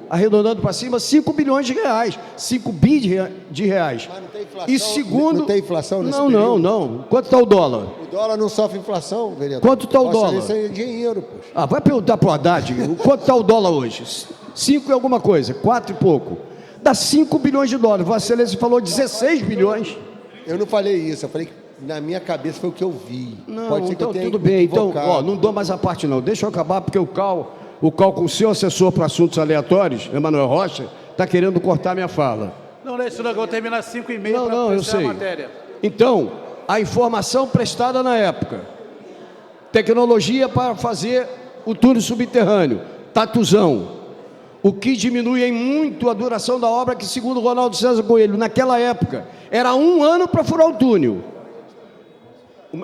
arredondando para cima, 5 bilhões de reais. 5 bi de reais. Mas não tem inflação? E segundo... Não tem inflação nesse período? Não. Quanto está o dólar? O dólar não sofre inflação, vereador. Quanto está o dólar? Isso é dinheiro, poxa. Vai perguntar para o Haddad. Quanto está o dólar hoje? 5 e alguma coisa, 4 e pouco. Dá 5 bilhões de dólares. Vossa Excelência falou 16 bilhões. Eu não falei isso, eu falei que na minha cabeça foi o que eu vi. Não, Pode ser então que eu tenha tudo bem. Então, equivocado. não dou mais a parte não. Deixa eu acabar, porque o Cal, com o seu assessor para assuntos aleatórios, Emanuel Rocha, está querendo cortar minha fala. Não é isso, não. Eu vou terminar às 5h30 para eu sei. a matéria. Então, a informação prestada na época, tecnologia para fazer o túnel subterrâneo, tatuzão, o que diminui em muito a duração da obra, que segundo Ronaldo César Coelho, naquela época, era 1 ano para furar o túnel.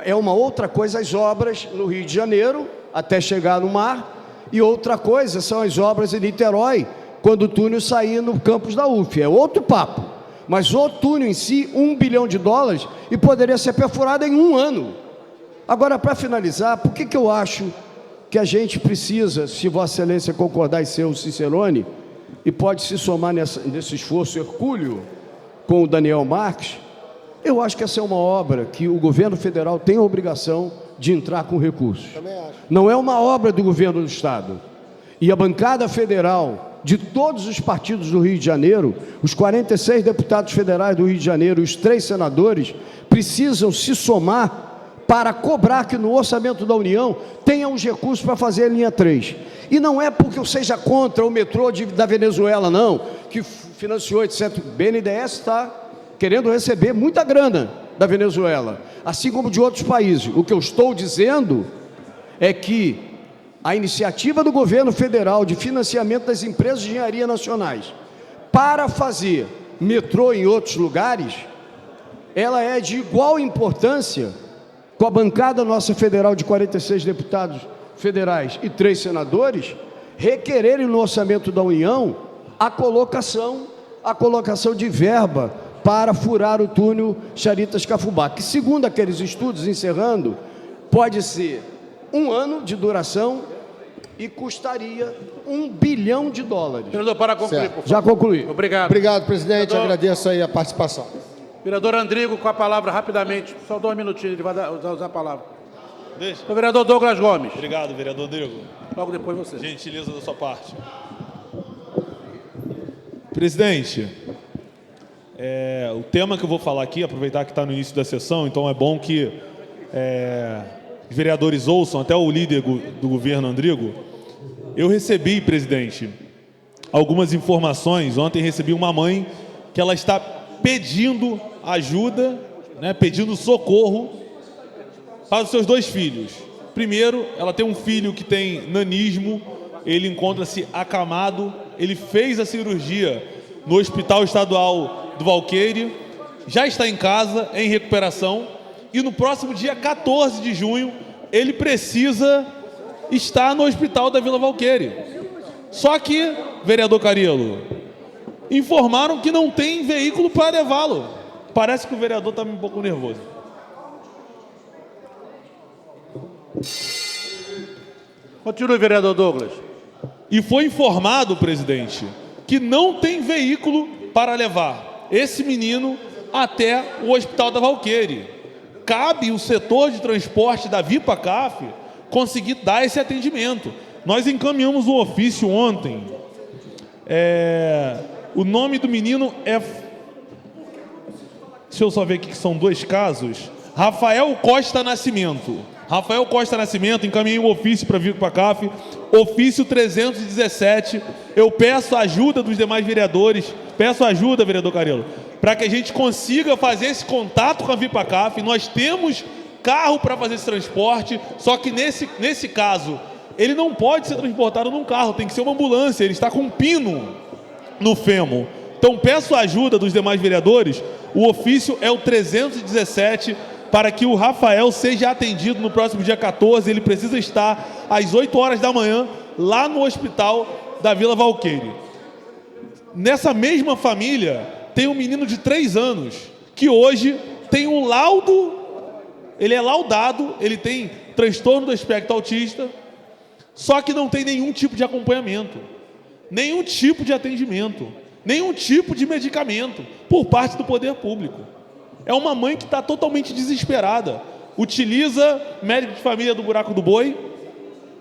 É uma outra coisa as obras no Rio de Janeiro, até chegar no mar, e outra coisa são as obras em Niterói, quando o túnel sair no campus da UF. É outro papo. Mas o túnel em si, $1 bilhão, e poderia ser perfurado em 1 ano. Agora, para finalizar, por que eu acho que a gente precisa, se Vossa Excelência concordar em ser o Cicerone, e pode se somar nesse esforço hercúleo com o Daniel Marques, eu acho que essa é uma obra que o governo federal tem a obrigação de entrar com recursos. Também acho. Não é uma obra do governo do Estado. E a bancada federal de todos os partidos do Rio de Janeiro, os 46 deputados federais do Rio de Janeiro, os 3 senadores, precisam se somar para cobrar que no orçamento da União tenha os recursos para fazer a linha 3. E não é porque eu seja contra o metrô da Venezuela, não, que financiou, etc. O BNDES está querendo receber muita grana da Venezuela, assim como de outros países. O que eu estou dizendo é que a iniciativa do governo federal de financiamento das empresas de engenharia nacionais para fazer metrô em outros lugares, ela é de igual importância com a bancada nossa federal de 46 deputados federais e 3 senadores, requererem no orçamento da União a colocação de verba para furar o túnel Charitas-Cafubá, que segundo aqueles estudos, encerrando, pode ser 1 ano de duração e custaria $1 bilhão. Vereador, para concluir, por favor. Já concluí. Obrigado. Obrigado, presidente. Vereador. Agradeço aí a participação. Vereador Andrigo, com a palavra, rapidamente. Só 2 minutinhos, ele vai usar a palavra. Deixa. O vereador Douglas Gomes. Obrigado, vereador Rodrigo. Logo depois você. Gentileza da sua parte. Presidente, O tema que eu vou falar aqui, aproveitar que está no início da sessão, então é bom que os vereadores ouçam, até o líder do governo, Andrigo. Eu recebi, presidente, algumas informações. Ontem recebi uma mãe que ela está pedindo ajuda, né, pedindo socorro para os seus 2 filhos. Primeiro, ela tem um filho que tem nanismo, ele encontra-se acamado, ele fez a cirurgia no Hospital Estadual do Valqueire, já está em casa, em recuperação, e no próximo dia 14 de junho, ele precisa estar no Hospital da Vila Valqueire. Só que, vereador Carillo, informaram que não tem veículo para levá-lo. Parece que o vereador está um pouco nervoso. Continue, vereador Douglas. E foi informado, presidente, que não tem veículo para levar esse menino até o Hospital da Valqueire. Cabe o setor de transporte da VIPA-CAF conseguir dar esse atendimento. Nós encaminhamos um ofício ontem. O nome do menino é... Deixa eu só ver aqui que são 2 casos. Rafael Costa Nascimento. Rafael Costa Nascimento, encaminhei um ofício para a VIPA-CAF, ofício 317. Eu peço a ajuda dos demais vereadores, peço ajuda, vereador Carillo, para que a gente consiga fazer esse contato com a VIPA-CAF. Nós temos carro para fazer esse transporte, só que nesse caso, ele não pode ser transportado num carro, tem que ser uma ambulância, ele está com um pino no fêmur. Então, peço a ajuda dos demais vereadores, o ofício é o 317, para que o Rafael seja atendido no próximo dia 14, ele precisa estar às 8 horas da manhã, lá no Hospital da Vila Valqueire. Nessa mesma família, tem um menino de 3 anos, que hoje tem um laudo, ele é laudado, ele tem transtorno do espectro autista, só que não tem nenhum tipo de acompanhamento, nenhum tipo de atendimento, nenhum tipo de medicamento por parte do poder público. É uma mãe que está totalmente desesperada, utiliza médico de família do Buraco do Boi,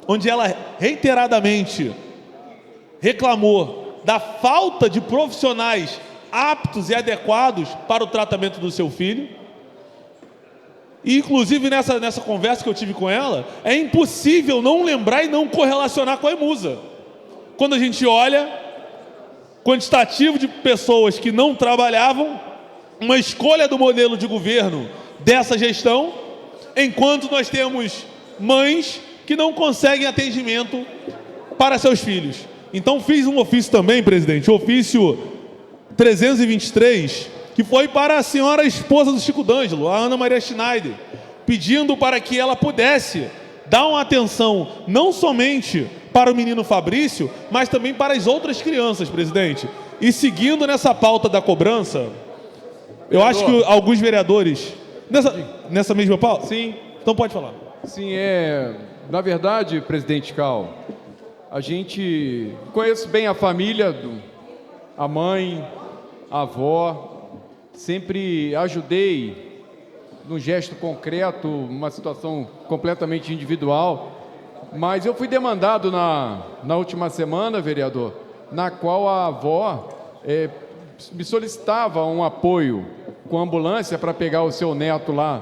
onde ela reiteradamente reclamou da falta de profissionais aptos e adequados para o tratamento do seu filho. E, inclusive, nessa conversa que eu tive com ela, é impossível não lembrar e não correlacionar com a Emusa. Quando a gente olha quantitativo de pessoas que não trabalhavam, uma escolha do modelo de governo dessa gestão, enquanto nós temos mães que não conseguem atendimento para seus filhos. Então fiz um ofício também, presidente, o ofício 323, que foi para a senhora esposa do Chico D'Angelo, a Ana Maria Schneider, pedindo para que ela pudesse dar uma atenção não somente para o menino Fabrício, mas também para as outras crianças, presidente. E seguindo nessa pauta da cobrança, eu acho que alguns vereadores... Nessa mesma pauta? Sim. Então pode falar. Sim, na verdade, presidente Cal, a gente conhece bem a família, a mãe, a avó, sempre ajudei num gesto concreto, uma situação completamente individual, mas eu fui demandado na última semana, vereador, na qual a avó me solicitava um apoio com ambulância para pegar o seu neto lá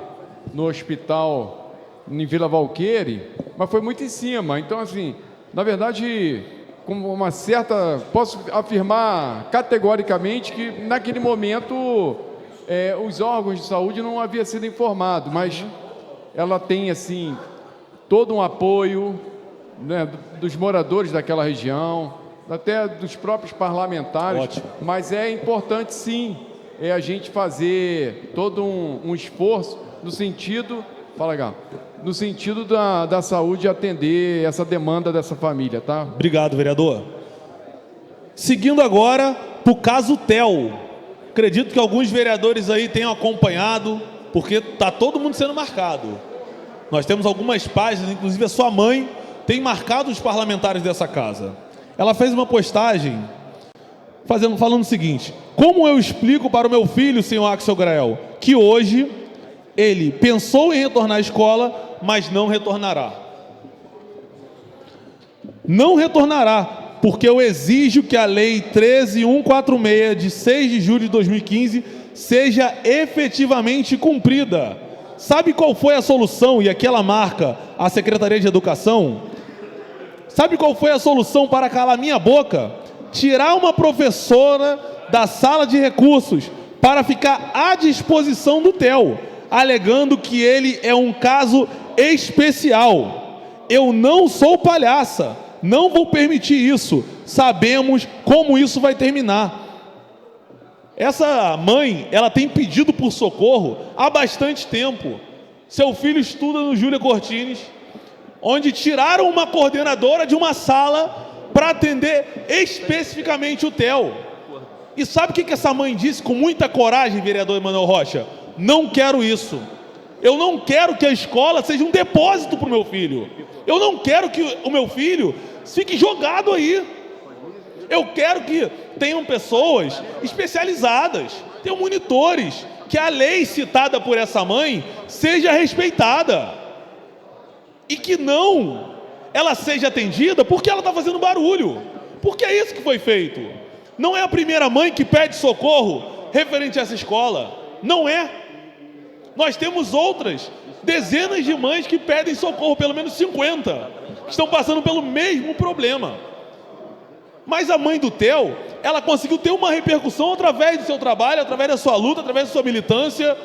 no hospital em Vila Valqueire, mas foi muito em cima. Então, assim, na verdade, com uma certa... Posso afirmar categoricamente que, naquele momento, os órgãos de saúde não haviam sido informados, mas ela tem, assim, todo um apoio, né, dos moradores daquela região, até dos próprios parlamentares. Ótimo. Mas é importante, sim, a gente fazer todo um esforço no sentido... Fala, Gal. No sentido da saúde atender essa demanda dessa família, tá? Obrigado, vereador. Seguindo agora para o caso TEL. Acredito que alguns vereadores aí tenham acompanhado, porque está todo mundo sendo marcado. Nós temos algumas páginas, inclusive a sua mãe tem marcado os parlamentares dessa casa. Ela fez uma postagem falando o seguinte: como eu explico para o meu filho, senhor Axel Grael, que hoje ele pensou em retornar à escola, mas não retornará. Não retornará. porque eu exijo que a Lei 13.146, de 6 de julho de 2015, seja efetivamente cumprida. Sabe qual foi a solução? E aqui ela marca a Secretaria de Educação. Sabe qual foi a solução para calar minha boca? Tirar uma professora da sala de recursos para ficar à disposição do TEL, alegando que ele é um caso especial. Eu não sou palhaça, não vou permitir isso. Sabemos como isso vai terminar. Essa mãe, ela tem pedido por socorro há bastante tempo. Seu filho estuda no Júlia Cortines, onde tiraram uma coordenadora de uma sala para atender especificamente o TEL. E sabe o que essa mãe disse com muita coragem, vereador Emanuel Rocha? Não quero isso. Eu não quero que a escola seja um depósito para o meu filho. Eu não quero que o meu filho fique jogado aí. Eu quero que tenham pessoas especializadas, tenham monitores, que a lei citada por essa mãe seja respeitada. E que não ela seja atendida porque ela está fazendo barulho. Porque é isso que foi feito. Não é a primeira mãe que pede socorro referente a essa escola. Não é. Nós temos outras dezenas de mães que pedem socorro, pelo menos 50, que estão passando pelo mesmo problema. Mas a mãe do TEL, ela conseguiu ter uma repercussão através do seu trabalho, através da sua luta, através da sua militância,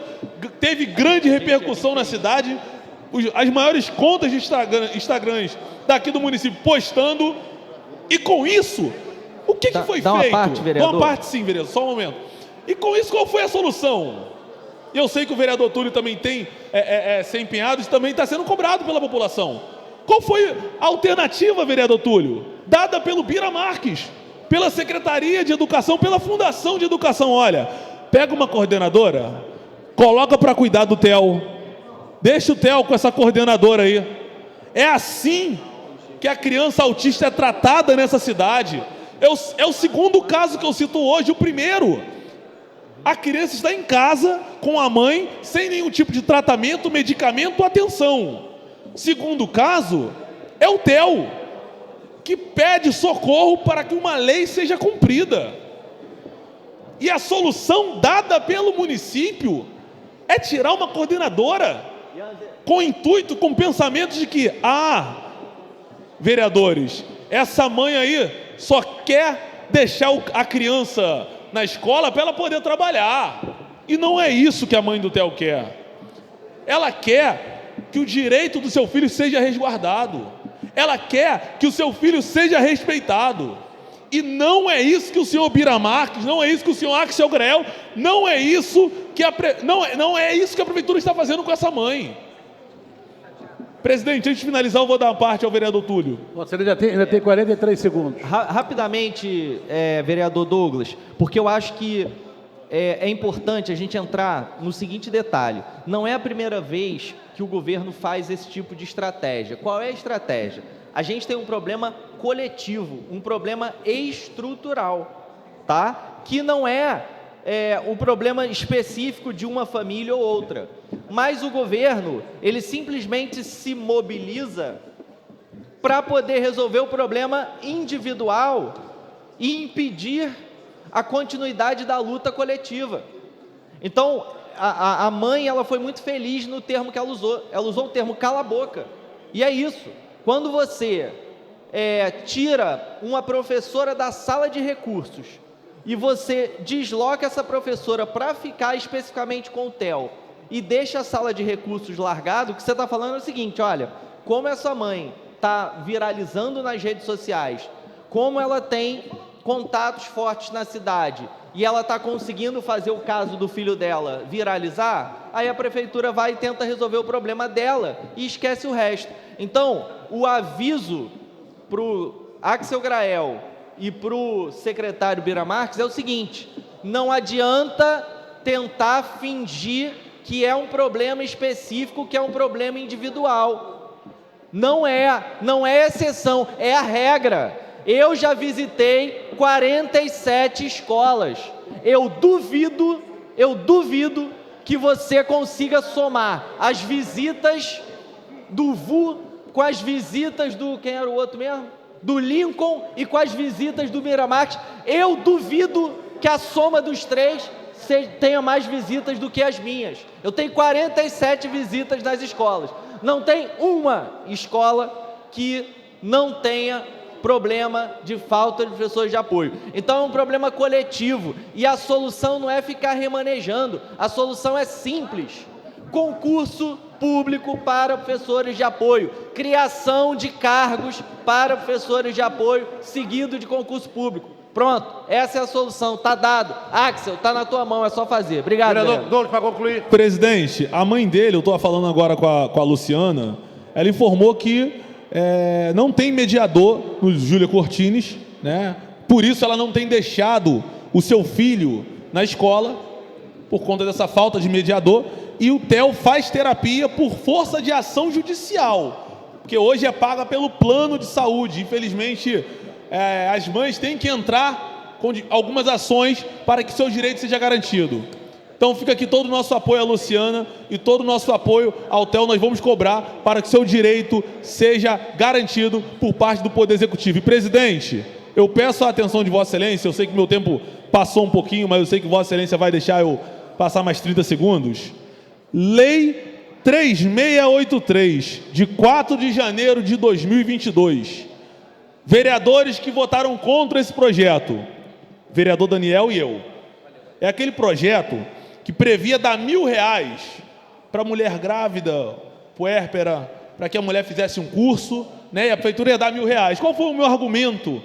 teve grande repercussão na cidade, as maiores contas de Instagrams daqui do município postando, e com isso, o que foi feito? Uma parte, vereador. Uma parte sim, vereador, só um momento. E com isso, qual foi a solução? Eu sei que o vereador Túlio também tem se empenhado e também está sendo cobrado pela população. Qual foi a alternativa, vereador Túlio? Dada pelo Bira Marques, pela Secretaria de Educação, pela Fundação de Educação. Olha, pega uma coordenadora, coloca para cuidar do TEL, deixa o TEL com essa coordenadora aí. É assim que a criança autista é tratada nessa cidade. É o segundo caso que eu cito hoje. O primeiro, a criança está em casa com a mãe, sem nenhum tipo de tratamento, medicamento ou atenção. Segundo caso, é o TEL, que pede socorro para que uma lei seja cumprida. E a solução dada pelo município é tirar uma coordenadora com intuito, com pensamento de que, vereadores, essa mãe aí só quer deixar a criança na escola para ela poder trabalhar. E não é isso que a mãe do TEL quer. Ela quer que o direito do seu filho seja resguardado. Ela quer que o seu filho seja respeitado. E não é isso que o senhor Bira Marques, não é isso que o senhor Axel Grael, não é isso que não é isso que a prefeitura está fazendo com essa mãe. Presidente, antes de finalizar, eu vou dar uma parte ao vereador Túlio. Você ainda tem 43 segundos. Rapidamente, vereador Douglas, porque eu acho que é importante a gente entrar no seguinte detalhe. Não é a primeira vez que o governo faz esse tipo de estratégia. Qual é a estratégia? A gente tem um problema coletivo, um problema estrutural, tá? Que não é um problema específico de uma família ou outra. Mas o governo, ele simplesmente se mobiliza para poder resolver o problema individual e impedir a continuidade da luta coletiva. Então, a mãe, ela foi muito feliz no termo que ela usou o termo cala a boca. E é isso. Quando você tira uma professora da sala de recursos e você desloca essa professora para ficar especificamente com o TEL e deixa a sala de recursos largado, o que você está falando é o seguinte: olha, como essa mãe está viralizando nas redes sociais, como ela tem contatos fortes na cidade e ela está conseguindo fazer o caso do filho dela viralizar, aí a prefeitura vai e tenta resolver o problema dela e esquece o resto. Então, o aviso para o Axel Grael e para o secretário Bira Marques é o seguinte: não adianta tentar fingir que é um problema específico, que é um problema individual. Não é exceção, é a regra. Eu já visitei 47 escolas. Eu duvido que você consiga somar as visitas do VU com as visitas do... Quem era o outro mesmo? do Lincoln e com as visitas do Miramax. Eu duvido que a soma dos três tenha mais visitas do que as minhas. Eu tenho 47 visitas nas escolas. Não tem uma escola que não tenha problema de falta de professores de apoio. Então é um problema coletivo e a solução não é ficar remanejando, a solução é simples: concurso público para professores de apoio, criação de cargos para professores de apoio, seguido de concurso público. Pronto, essa é a solução, tá dado. Axel, tá na tua mão, é só fazer. Obrigado, Vereador Douglas, para concluir. Presidente, a mãe dele, eu estou falando agora com a Luciana, ela informou que não tem mediador no Júlia Cortines, né? Por isso ela não tem deixado o seu filho na escola, por conta dessa falta de mediador, e o Theo faz terapia por força de ação judicial, porque hoje é paga pelo plano de saúde. Infelizmente, as mães têm que entrar com algumas ações para que seu direito seja garantido. Então fica aqui todo o nosso apoio à Luciana e todo o nosso apoio ao Theo. Nós vamos cobrar para que seu direito seja garantido por parte do Poder Executivo. E, presidente, eu peço a atenção de Vossa Excelência. Eu sei que meu tempo passou um pouquinho, mas eu sei que Vossa Excelência vai deixar eu passar mais 30 segundos. Lei 3683, de 4 de janeiro de 2022. Vereadores que votaram contra esse projeto, vereador Daniel e eu. É aquele projeto que previa dar R$1.000 para a mulher grávida, puérpera, para que a mulher fizesse um curso, né? E a prefeitura ia dar R$1.000. Qual foi o meu argumento,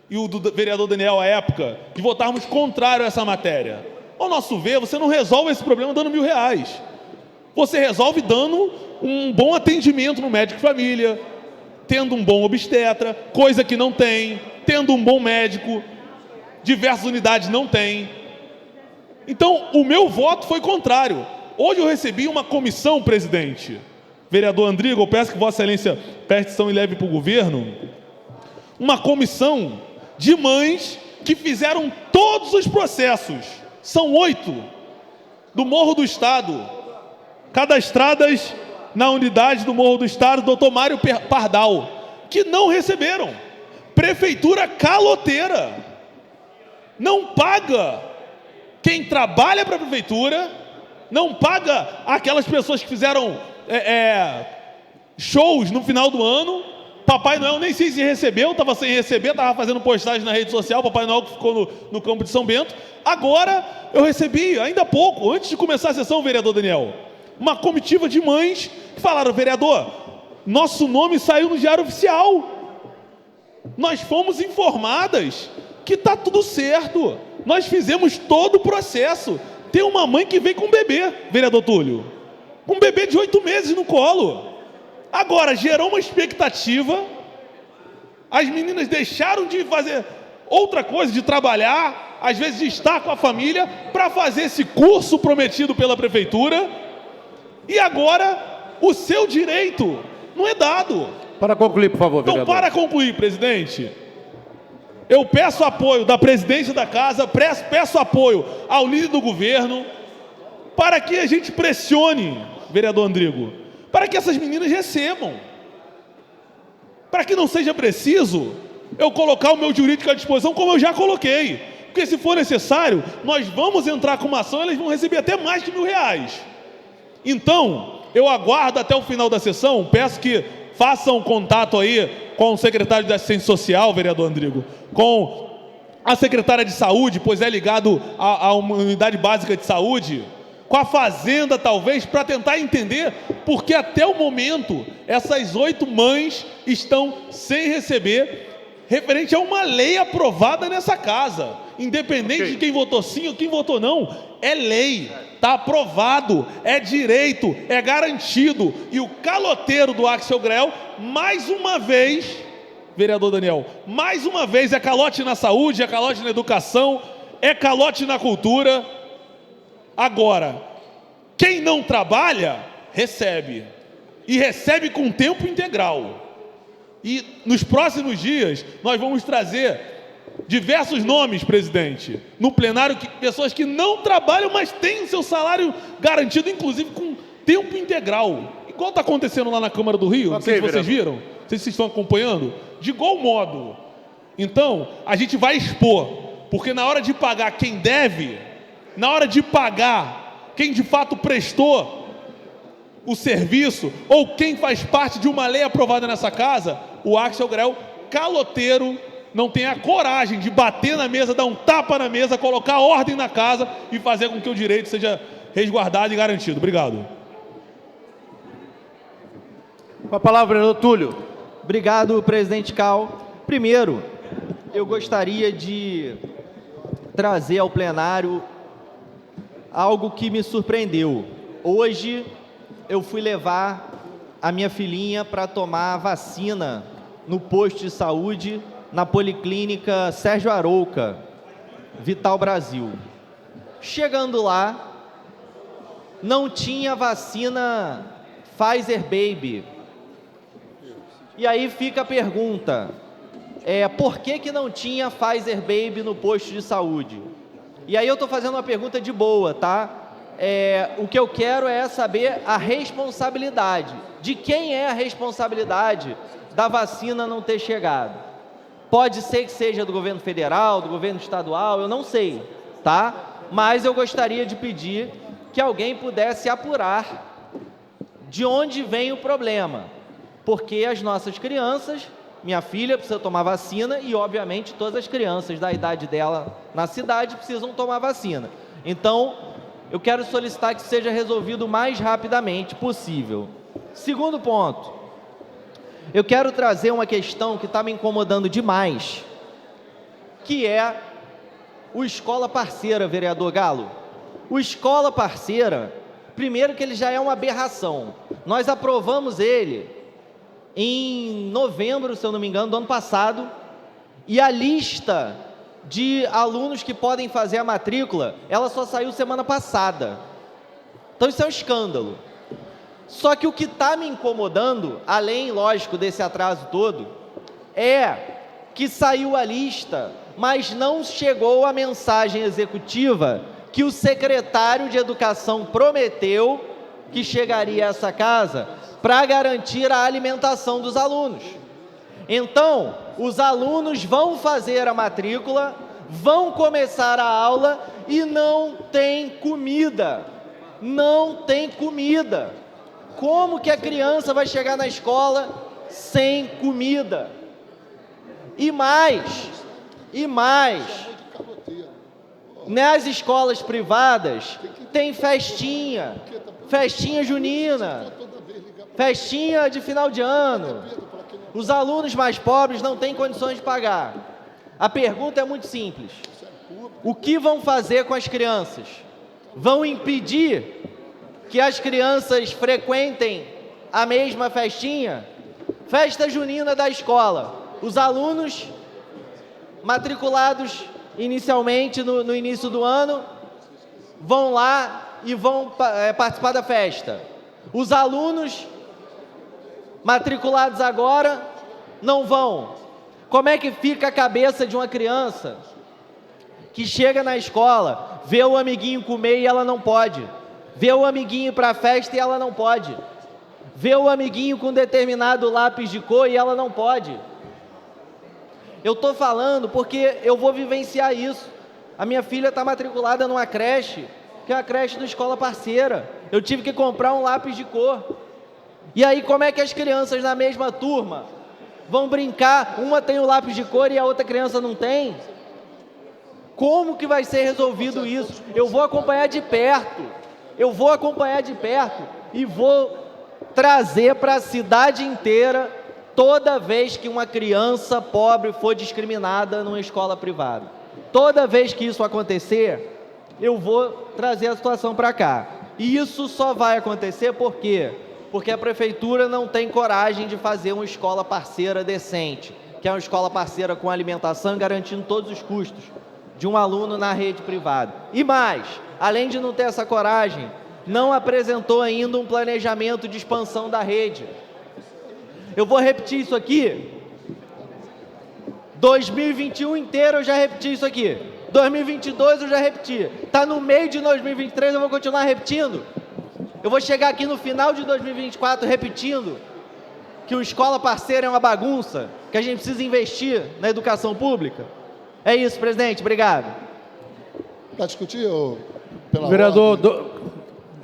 e o do vereador Daniel à época, de votarmos contrário a essa matéria? Ao nosso ver, você não resolve esse problema dando R$1.000. Você resolve dando um bom atendimento no médico de família, tendo um bom obstetra, coisa que não tem, tendo um bom médico, diversas unidades não tem. Então, o meu voto foi contrário. Hoje eu recebi uma comissão, presidente. Vereador Andrigo, eu peço que Vossa Excelência preste atenção e leve para o governo. Uma comissão de mães que fizeram todos os processos. São 8 do Morro do Estado, cadastradas na unidade do Morro do Estado, doutor Mário Pardal, que não receberam. Prefeitura caloteira. Não paga quem trabalha para a prefeitura, não paga aquelas pessoas que fizeram shows no final do ano. Papai Noel nem sei se recebeu, estava sem receber, estava fazendo postagem na rede social, Papai Noel que ficou no campo de São Bento. Agora eu recebi, ainda há pouco, antes de começar a sessão, vereador Daniel, uma comitiva de mães que falaram: vereador, nosso nome saiu no Diário Oficial, nós fomos informadas que está tudo certo, nós fizemos todo o processo. Tem uma mãe que veio com um bebê, vereador Túlio, com um bebê de 8 meses no colo. Agora, gerou uma expectativa, as meninas deixaram de fazer outra coisa, de trabalhar, às vezes de estar com a família, para fazer esse curso prometido pela prefeitura, e agora o seu direito não é dado. Para concluir, por favor, vereador. Então, para concluir, presidente, eu peço apoio da presidência da casa, peço apoio ao líder do governo, para que a gente pressione, vereador Andrigo, para que essas meninas recebam, para que não seja preciso eu colocar o meu jurídico à disposição, como eu já coloquei, porque se for necessário, nós vamos entrar com uma ação e elas vão receber até mais de R$1.000. Então, eu aguardo até o final da sessão, peço que façam contato aí com o secretário de Assistência Social, vereador Andrigo, com a secretária de Saúde, pois é ligado a uma unidade básica de saúde, com a Fazenda, talvez, para tentar entender porque até o momento essas 8 mães estão sem receber, referente a uma lei aprovada nessa casa. Independente de quem votou sim ou quem votou não, é lei, está aprovado, é direito, é garantido. E o caloteiro do Axel Grael, mais uma vez, vereador Daniel, mais uma vez é calote na saúde, é calote na educação, é calote na cultura. Agora, quem não trabalha, recebe. E recebe com tempo integral. E nos próximos dias, nós vamos trazer diversos nomes, presidente, no plenário, pessoas que não trabalham, mas têm o seu salário garantido, inclusive com tempo integral. Igual está acontecendo lá na Câmara do Rio, não sei se vocês viram. Não sei se vocês estão acompanhando. De igual modo. Então, a gente vai expor, porque na hora de pagar quem deve, na hora de pagar quem de fato prestou o serviço, ou quem faz parte de uma lei aprovada nessa casa, o Axel Grael, caloteiro, não tem a coragem de bater na mesa, dar um tapa na mesa, colocar ordem na casa e fazer com que o direito seja resguardado e garantido. Obrigado. Com a palavra, vereador Túlio. Obrigado, presidente Cal. Primeiro, eu gostaria de trazer ao plenário algo que me surpreendeu. Hoje, eu fui levar a minha filhinha para tomar vacina no posto de saúde, na Policlínica Sérgio Arouca, Vital Brasil. Chegando lá, não tinha vacina Pfizer Baby. E aí fica a pergunta, por que não tinha Pfizer Baby no posto de saúde? E aí eu estou fazendo uma pergunta de boa, tá? O que eu quero é saber a responsabilidade. De quem é a responsabilidade da vacina não ter chegado? Pode ser que seja do governo federal, do governo estadual, eu não sei, tá? Mas eu gostaria de pedir que alguém pudesse apurar de onde vem o problema. Porque as nossas crianças, minha filha precisa tomar vacina e, obviamente, todas as crianças da idade dela na cidade precisam tomar vacina. Então, eu quero solicitar que seja resolvido o mais rapidamente possível. Segundo ponto, eu quero trazer uma questão que está me incomodando demais, que é o Escola Parceira, vereador Galo. O Escola Parceira, primeiro que ele já é uma aberração. Nós aprovamos ele em novembro, se eu não me engano, do ano passado, e a lista de alunos que podem fazer a matrícula, ela só saiu semana passada. Então isso é um escândalo. Só que o que está me incomodando, além, lógico, desse atraso todo, é que saiu a lista, mas não chegou a mensagem executiva que o secretário de Educação prometeu que chegaria a essa casa para garantir a alimentação dos alunos. Então, os alunos vão fazer a matrícula, vão começar a aula e não tem comida. Não tem comida. Como que a criança vai chegar na escola sem comida? E mais, nas escolas privadas tem festinha junina, festinha de final de ano. Os alunos mais pobres não têm condições de pagar. A pergunta é muito simples. O que vão fazer com as crianças? Vão impedir que as crianças frequentem a mesma festinha? Festa junina da escola. Os alunos matriculados inicialmente no início do ano vão lá e vão participar da festa. Os alunos matriculados agora não vão. Como é que fica a cabeça de uma criança que chega na escola, vê o amiguinho comer e ela não pode, vê o amiguinho ir para a festa e ela não pode, vê o amiguinho com determinado lápis de cor e ela não pode? Eu estou falando porque eu vou vivenciar isso. A minha filha está matriculada numa creche, que é a creche do Escola Parceira. Eu tive que comprar um lápis de cor. E aí, como é que as crianças na mesma turma vão brincar? Uma tem o lápis de cor e a outra criança não tem? Como que vai ser resolvido isso? Eu vou acompanhar de perto. E vou trazer para a cidade inteira toda vez que uma criança pobre for discriminada numa escola privada. Toda vez que isso acontecer, eu vou trazer a situação para cá. E isso só vai acontecer por quê? Porque a prefeitura não tem coragem de fazer uma escola parceira decente, que é uma escola parceira com alimentação, garantindo todos os custos de um aluno na rede privada. E mais, além de não ter essa coragem, não apresentou ainda um planejamento de expansão da rede. Eu vou repetir isso aqui. 2021 inteiro eu já repeti isso aqui. 2022 eu já repeti. Está no meio de 2023, eu vou continuar repetindo. Eu vou chegar aqui no final de 2024 repetindo. que o Escola Parceira é uma bagunça, que a gente precisa investir na educação pública? É isso, presidente. Obrigado. Para discutir, pela Vereador ordem.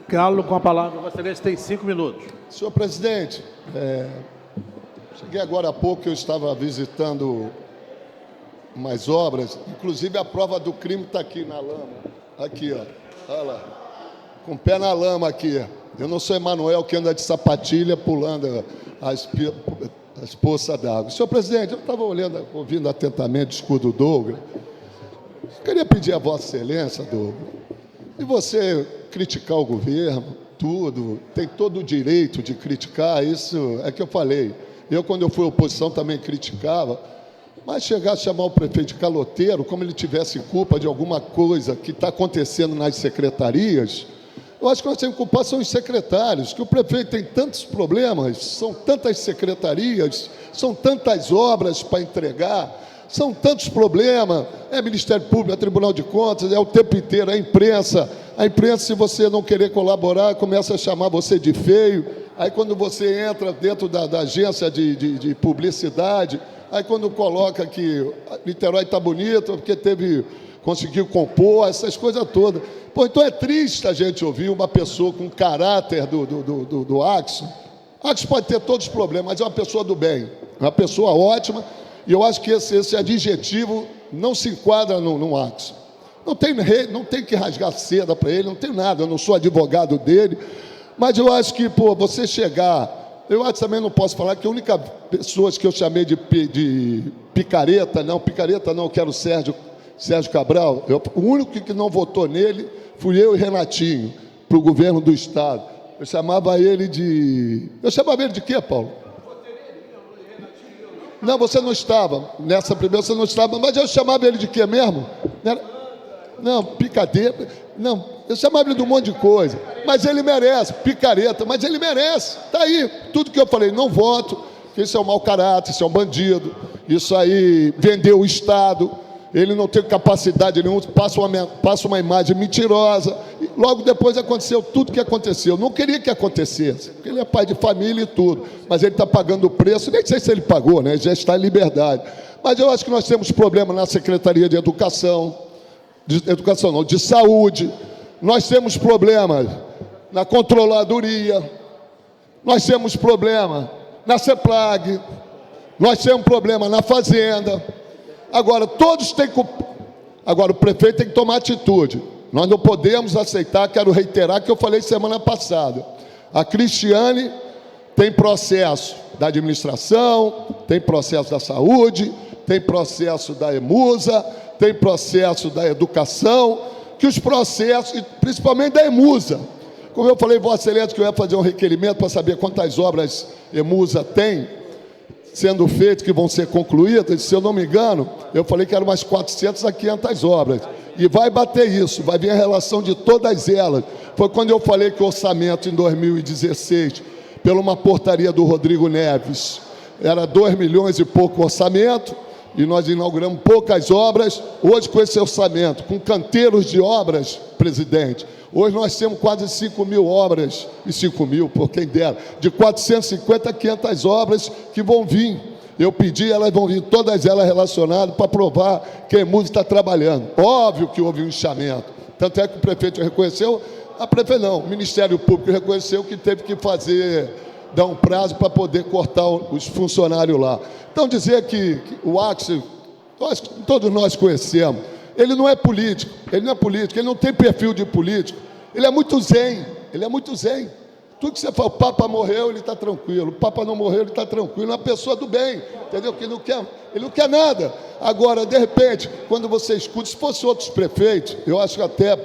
Galo, com a palavra. Vossa Excelência tem 5 minutos. Senhor presidente, cheguei agora há pouco, eu estava visitando umas obras, inclusive a prova do crime está aqui na lama. Aqui, ó. Olha lá. Com o pé na lama aqui. Eu não sou Emanuel que anda de sapatilha pulando as poças d'água. Senhor presidente, eu estava ouvindo atentamente o discurso do Douglas. Eu queria pedir a Vossa Excelência, Douglas, de você criticar o governo, tudo, tem todo o direito de criticar, isso é que eu falei. Eu, quando eu fui oposição, também criticava, mas chegar a chamar o prefeito de caloteiro, como ele tivesse culpa de alguma coisa que está acontecendo nas secretarias, eu acho que nós temos que culpar são os secretários, que o prefeito tem tantos problemas, são tantas secretarias, são tantas obras para entregar, são tantos problemas, é Ministério Público, é Tribunal de Contas, é o tempo inteiro, é a imprensa, se você não querer colaborar, começa a chamar você de feio, aí quando você entra dentro da agência de publicidade, aí quando coloca que Niterói está bonito, porque conseguiu compor, essas coisas todas. Pô, então é triste a gente ouvir uma pessoa com caráter do Axo. Axo pode ter todos os problemas, mas é uma pessoa do bem, é uma pessoa ótima, e eu acho que esse adjetivo não se enquadra no Axo. Não tem que rasgar seda para ele, não tem nada, eu não sou advogado dele, mas eu acho que, pô, você chegar... Eu acho também não posso falar que a única pessoa que eu chamei de picareta não, que era o Sérgio Cabral, o único que não votou nele fui eu e Renatinho, para o governo do Estado. Eu chamava ele de quê, Paulo? Não, você não estava. Nessa primeira você não estava, mas eu chamava ele de quê mesmo? Não, picadeira. Não, eu chamava ele de um monte de coisa. Mas ele merece, picareta, mas ele merece. Está aí, tudo que eu falei, não voto, que isso é um mau caráter, isso é um bandido, isso aí vendeu o Estado, ele não tem capacidade nenhuma, passa uma imagem mentirosa. E logo depois aconteceu tudo que aconteceu. Não queria que acontecesse, porque ele é pai de família e tudo, mas ele está pagando o preço, nem sei se ele pagou, né? Ele já está em liberdade. Mas eu acho que nós temos problema na Secretaria de Educação, de Saúde, nós temos problemas na Controladoria, nós temos problema na CEPLAG, nós temos problema na Fazenda. Agora, todos têm que... Agora, o prefeito tem que tomar atitude. Nós não podemos aceitar, quero reiterar que eu falei semana passada. A Cristiane tem processo da administração, tem processo da saúde, tem processo da EMUSA, tem processo da educação, que os processos, principalmente da EMUSA, como eu falei, Vossa Excelência, que eu ia fazer um requerimento para saber quantas obras EMUSA tem, sendo feitas, que vão ser concluídas, se eu não me engano, eu falei que eram umas 400 a 500 obras, e vai bater isso, vai vir a relação de todas elas. Foi quando eu falei que o orçamento em 2016, pela uma portaria do Rodrigo Neves, era 2 milhões e pouco orçamento, e nós inauguramos poucas obras. Hoje, com esse orçamento, com canteiros de obras, presidente, hoje nós temos quase 5 mil obras, e 5 mil, por quem dera, de 450 a 500 obras que vão vir. Eu pedi, elas vão vir, todas elas relacionadas, para provar que a EMUSA está trabalhando. Óbvio que houve um inchamento, tanto é que o prefeito reconheceu, o Ministério Público reconheceu que teve que dar um prazo para poder cortar os funcionários lá. Então, dizer que o Axel, todos nós conhecemos, ele não é político, ele não tem perfil de político, ele é muito zen. Tudo que você fala, o Papa morreu, ele está tranquilo, o Papa não morreu, ele está tranquilo, é uma pessoa do bem, entendeu? Que ele não quer nada. Agora, de repente, quando você escuta, se fosse outros prefeitos, eu acho que até,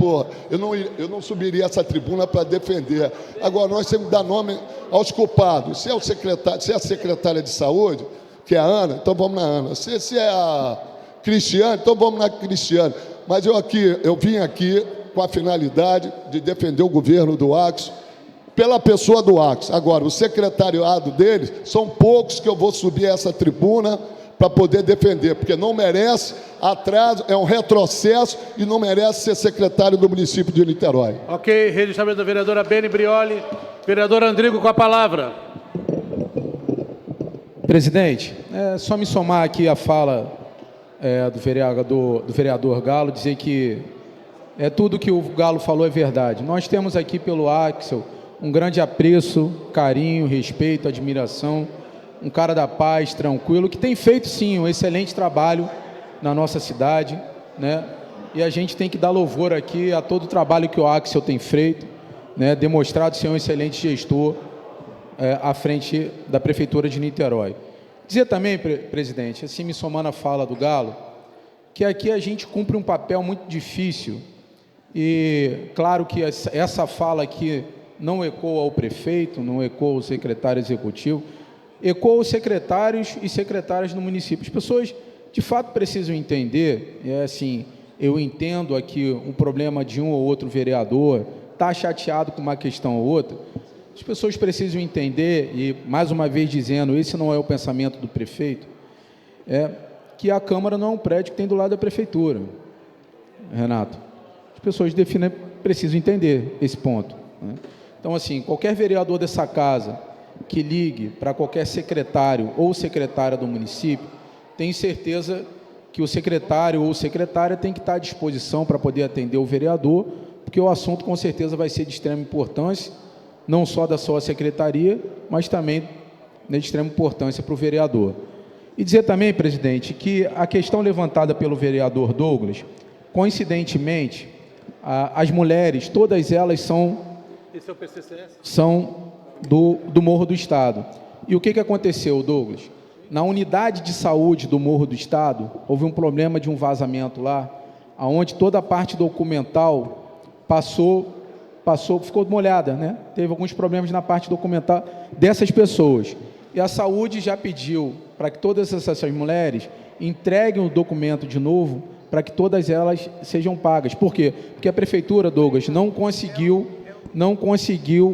eu não subiria essa tribuna para defender. Agora, nós temos que dar nome aos culpados. Se é a secretária de saúde, que é a Ana, então vamos na Ana. Se é a Cristiane, então vamos na Cristiane. Mas eu vim aqui com a finalidade de defender o governo do Axo, pela pessoa do Axo. Agora, o secretariado deles, são poucos que eu vou subir essa tribuna para poder defender, porque não merece atraso, é um retrocesso e não merece ser secretário do município de Niterói. Ok, registramento da vereadora Beni Brioli. Vereador Andrigo, com a palavra. Presidente, só me somar aqui a fala do vereador Galo, dizer que tudo que o Galo falou é verdade. Nós temos aqui pelo Axel um grande apreço, carinho, respeito, admiração, um cara da paz, tranquilo, que tem feito sim um excelente trabalho na nossa cidade, né? E a gente tem que dar louvor aqui a todo o trabalho que o Axel tem feito, né? Demonstrado ser um excelente gestor à frente da Prefeitura de Niterói. Dizer também, presidente, assim me somando a fala do Galo, que aqui a gente cumpre um papel muito difícil e claro que essa fala aqui não ecoa ao prefeito, não ecoa ao secretário executivo, ecoa aos secretários e secretárias do município. As pessoas, de fato, precisam entender, assim, eu entendo aqui um problema de um ou outro vereador, está chateado com uma questão ou outra, as pessoas precisam entender, e mais uma vez dizendo, esse não é o pensamento do prefeito, que a Câmara não é um prédio que tem do lado da Prefeitura, Renato. As pessoas precisam entender esse ponto, né? Então, assim, qualquer vereador dessa casa que ligue para qualquer secretário ou secretária do município, tem certeza que o secretário ou secretária tem que estar à disposição para poder atender o vereador, porque o assunto com certeza vai ser de extrema importância, não só da sua secretaria, mas também de extrema importância para o vereador. E dizer também, presidente, que a questão levantada pelo vereador Douglas, coincidentemente, as mulheres, todas elas são do Morro do Estado. E o que aconteceu, Douglas? Na unidade de saúde do Morro do Estado, houve um problema de um vazamento lá, onde toda a parte documental ficou molhada, né? Teve alguns problemas na parte documental dessas pessoas. E a saúde já pediu para que todas essas mulheres entreguem o documento de novo, para que todas elas sejam pagas. Por quê? Porque a Prefeitura, Douglas, não conseguiu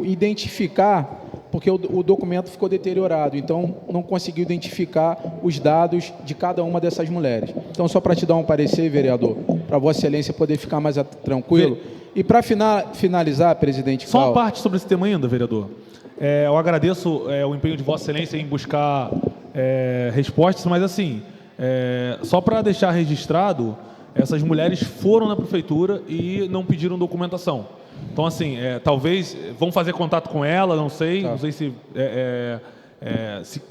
identificar, porque o documento ficou deteriorado, então não conseguiu identificar os dados de cada uma dessas mulheres. Então, só para te dar um parecer, vereador, para Vossa Excelência poder ficar mais tranquilo. E para finalizar, presidente Só Cal, uma parte sobre esse tema ainda, vereador. Eu agradeço o empenho de Vossa Excelência em buscar respostas, mas assim, só para deixar registrado, essas mulheres foram na Prefeitura e não pediram documentação. Então, assim, talvez vão fazer contato com ela, não sei, não sei se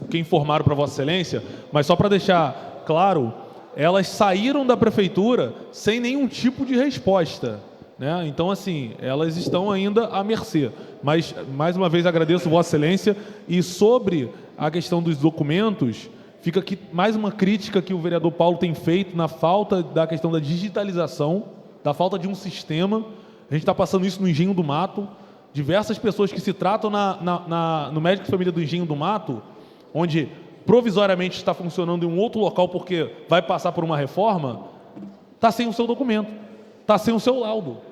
quem informaram para Vossa Excelência, mas só para deixar claro, elas saíram da Prefeitura sem nenhum tipo de resposta, né? Então, assim, elas estão ainda à mercê. Mas, mais uma vez, agradeço Vossa Excelência. E sobre a questão dos documentos, fica aqui mais uma crítica que o vereador Paulo tem feito na falta da questão da digitalização, da falta de um sistema. A gente está passando isso no Engenho do Mato. Diversas pessoas que se tratam no médico de família do Engenho do Mato, onde provisoriamente está funcionando em um outro local porque vai passar por uma reforma, está sem o seu documento, está sem o seu laudo,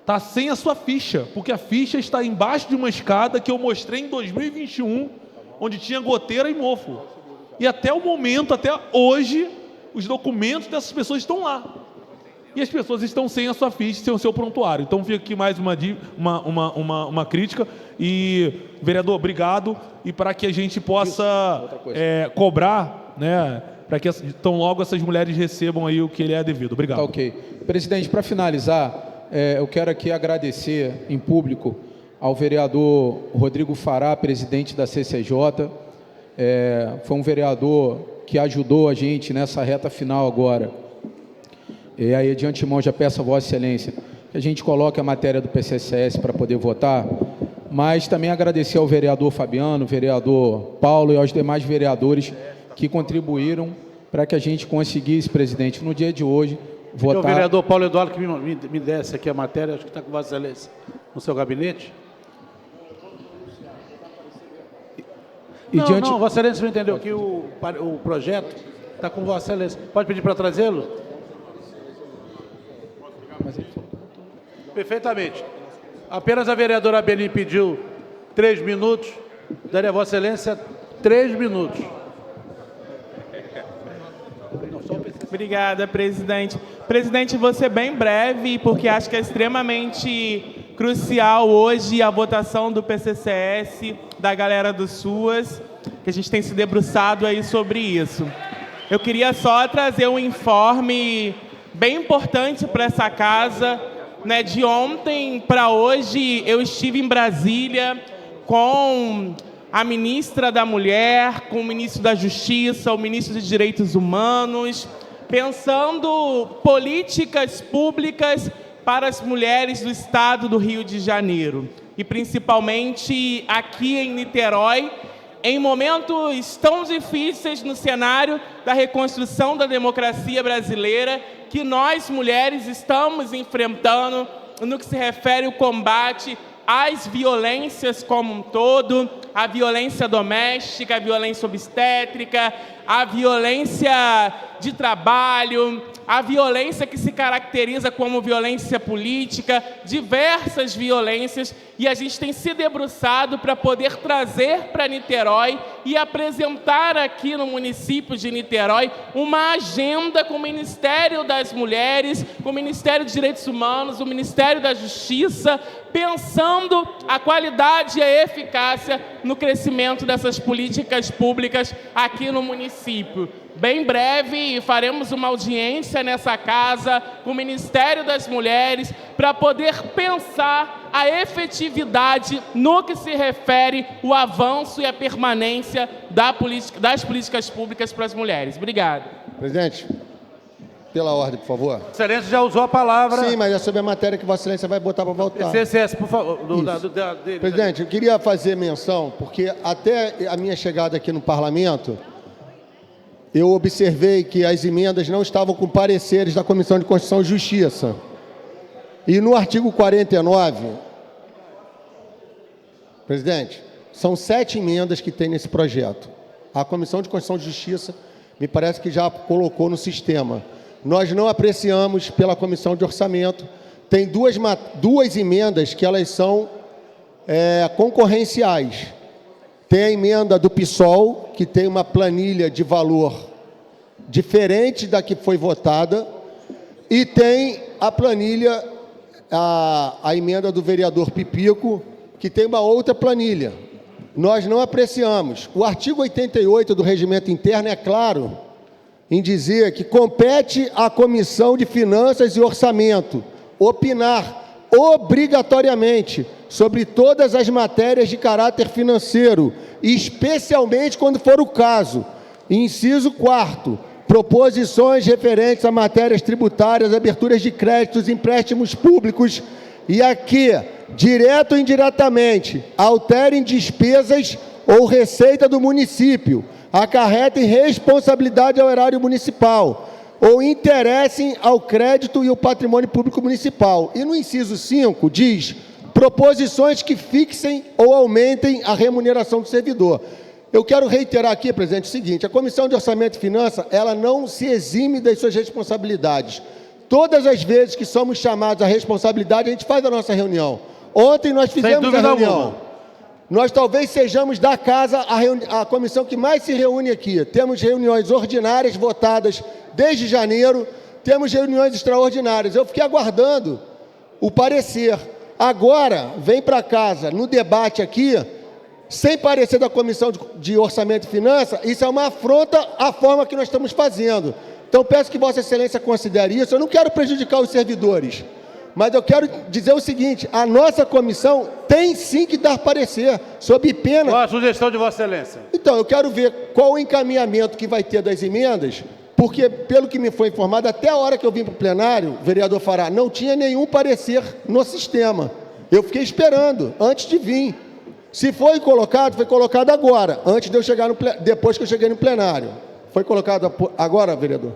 está sem a sua ficha, porque a ficha está embaixo de uma escada que eu mostrei em 2021, onde tinha goteira e mofo. E até o momento, até hoje, os documentos dessas pessoas estão lá. E as pessoas estão sem a sua ficha, sem o seu prontuário. Então fica aqui mais uma crítica. E, vereador, obrigado. E para que a gente possa cobrar, né, para que tão logo essas mulheres recebam aí o que lhe é devido. Obrigado. Tá, ok. Presidente, para finalizar, eu quero aqui agradecer em público ao vereador Rodrigo Fará, presidente da CCJ. Foi um vereador que ajudou a gente nessa reta final agora. E aí, de antemão, já peço a Vossa Excelência que a gente coloque a matéria do PCCS para poder votar, mas também agradecer ao vereador Fabiano, vereador Paulo e aos demais vereadores que contribuíram para que a gente conseguisse, presidente, no dia de hoje, votar... O vereador Paulo Eduardo que me desse aqui a matéria, acho que está com Vossa Excelência no seu gabinete. Não, Vossa Excelência não entendeu que o projeto está com Vossa Excelência. Pode pedir para trazê-lo? Perfeitamente. Apenas a vereadora Belim pediu 3 minutos. Daria a Vossa Excelência 3 minutos. Obrigada, presidente. Presidente, vou ser bem breve, porque acho que é extremamente crucial hoje a votação do PCCS, da galera do SUAS, que que a gente tem se debruçado aí sobre isso. Eu queria só trazer um informe bem importante para essa casa, né? De ontem para hoje, eu estive em Brasília com a ministra da Mulher, com o ministro da Justiça, o ministro dos Direitos Humanos, pensando políticas públicas para as mulheres do estado do Rio de Janeiro. E principalmente aqui em Niterói, em momentos tão difíceis no cenário da reconstrução da democracia brasileira, que nós, mulheres, estamos enfrentando no que se refere ao combate às violências como um todo, a violência doméstica, a violência obstétrica, a violência de trabalho, a violência que se caracteriza como violência política, diversas violências, e a gente tem se debruçado para poder trazer para Niterói e apresentar aqui no município de Niterói uma agenda com o Ministério das Mulheres, com o Ministério dos Direitos Humanos, o Ministério da Justiça, pensando a qualidade e a eficácia no crescimento dessas políticas públicas aqui no município. Bem breve faremos uma audiência nessa casa com o Ministério das Mulheres para poder pensar a efetividade no que se refere o avanço e a permanência das políticas públicas para as mulheres. Obrigado. Presidente, pela ordem, por favor. Excelência já usou a palavra. Sim, mas é sobre a matéria que Vossa Excelência vai botar para votar. CCS, por favor. Presidente, eu queria fazer menção, porque até a minha chegada aqui no Parlamento, eu observei que as emendas não estavam com pareceres da Comissão de Constituição e Justiça. E no artigo 49, presidente, são 7 emendas que tem nesse projeto. A Comissão de Constituição e Justiça me parece que já colocou no sistema. Nós não apreciamos pela Comissão de Orçamento. Tem duas emendas que elas são concorrenciais. Tem a emenda do PSOL, que tem uma planilha de valor diferente da que foi votada, e tem a planilha, a emenda do vereador Pipico, que tem uma outra planilha. Nós não apreciamos. O artigo 88 do Regimento Interno é claro em dizer que compete à Comissão de Finanças e Orçamento opinar obrigatoriamente sobre todas as matérias de caráter financeiro, especialmente quando for o caso. Inciso 4º, proposições referentes a matérias tributárias, aberturas de créditos, empréstimos públicos e a que, direto ou indiretamente, alterem despesas ou receita do município, acarretem responsabilidade ao erário municipal ou interessem ao crédito e ao patrimônio público municipal. E no inciso 5 diz proposições que fixem ou aumentem a remuneração do servidor. Eu quero reiterar aqui, presidente, o seguinte: a Comissão de Orçamento e Finanças, ela não se exime das suas responsabilidades. Todas as vezes que somos chamados à responsabilidade, a gente faz a nossa reunião. Ontem nós fizemos a reunião. Nós talvez sejamos da casa a comissão que mais se reúne aqui. Temos reuniões ordinárias votadas desde janeiro, temos reuniões extraordinárias. Eu fiquei aguardando o parecer. Agora, vem para casa, no debate aqui, sem parecer da Comissão de Orçamento e Finanças, isso é uma afronta à forma que nós estamos fazendo. Então, peço que Vossa Excelência considere isso. Eu não quero prejudicar os servidores, mas eu quero dizer o seguinte: a nossa comissão tem sim que dar parecer, sob pena... Qual a sugestão de Vossa Excelência? Então, eu quero ver qual o encaminhamento que vai ter das emendas, porque, pelo que me foi informado, até a hora que eu vim para o plenário, vereador Fará, não tinha nenhum parecer no sistema. Eu fiquei esperando, antes de vir. Se foi colocado agora, antes de eu chegar depois que eu cheguei no plenário. Foi colocado agora, vereador?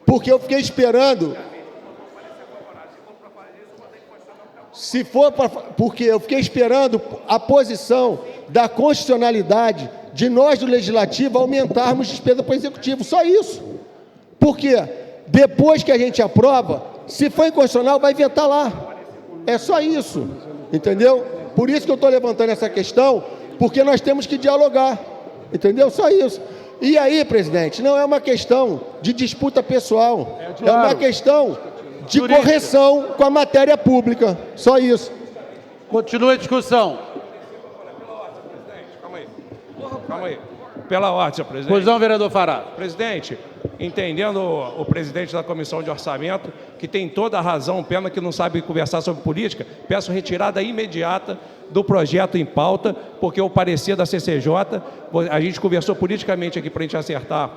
Porque eu fiquei esperando. Se for porque eu fiquei esperando a posição da constitucionalidade de nós do Legislativo aumentarmos despesa para o Executivo. Só isso. Porque depois que a gente aprova, se for inconstitucional, vai vetar lá. É só isso, entendeu? Por isso que eu estou levantando essa questão, porque nós temos que dialogar, entendeu? Só isso. E aí, presidente, não é uma questão de disputa pessoal, é uma questão de correção com a matéria pública, só isso. Continua a discussão. Calma aí. Pela ordem, senhor presidente. Pois não, vereador Fará. Presidente, entendendo o presidente da Comissão de Orçamento, que tem toda a razão, pena que não sabe conversar sobre política, peço retirada imediata do projeto em pauta, porque o parecer da CCJ, a gente conversou politicamente aqui para a gente acertar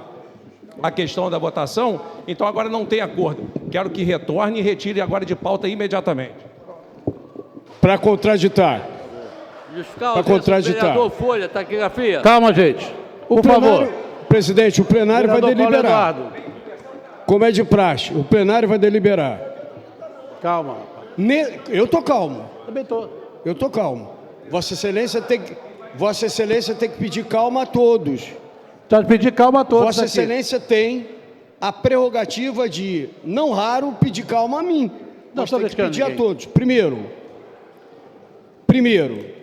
a questão da votação, então agora não tem acordo. Quero que retorne e retire agora de pauta imediatamente. Para contraditar. Descalça, Para contraditar. vereador Folha, taquigrafia. Calma, gente. O Por plenário, favor. presidente, o plenário vai Vereador Paulo deliberar. Eduardo. Como é de praxe, o plenário vai deliberar. Calma. Eu estou calmo. Também estou. Eu estou calmo. Vossa Excelência tem que pedir calma a todos. Então, pedir calma a todos Vossa aqui. Excelência tem a prerrogativa de, não raro, pedir calma a mim. Não Nós estou temos que criticando pedir a ninguém. todos. Primeiro,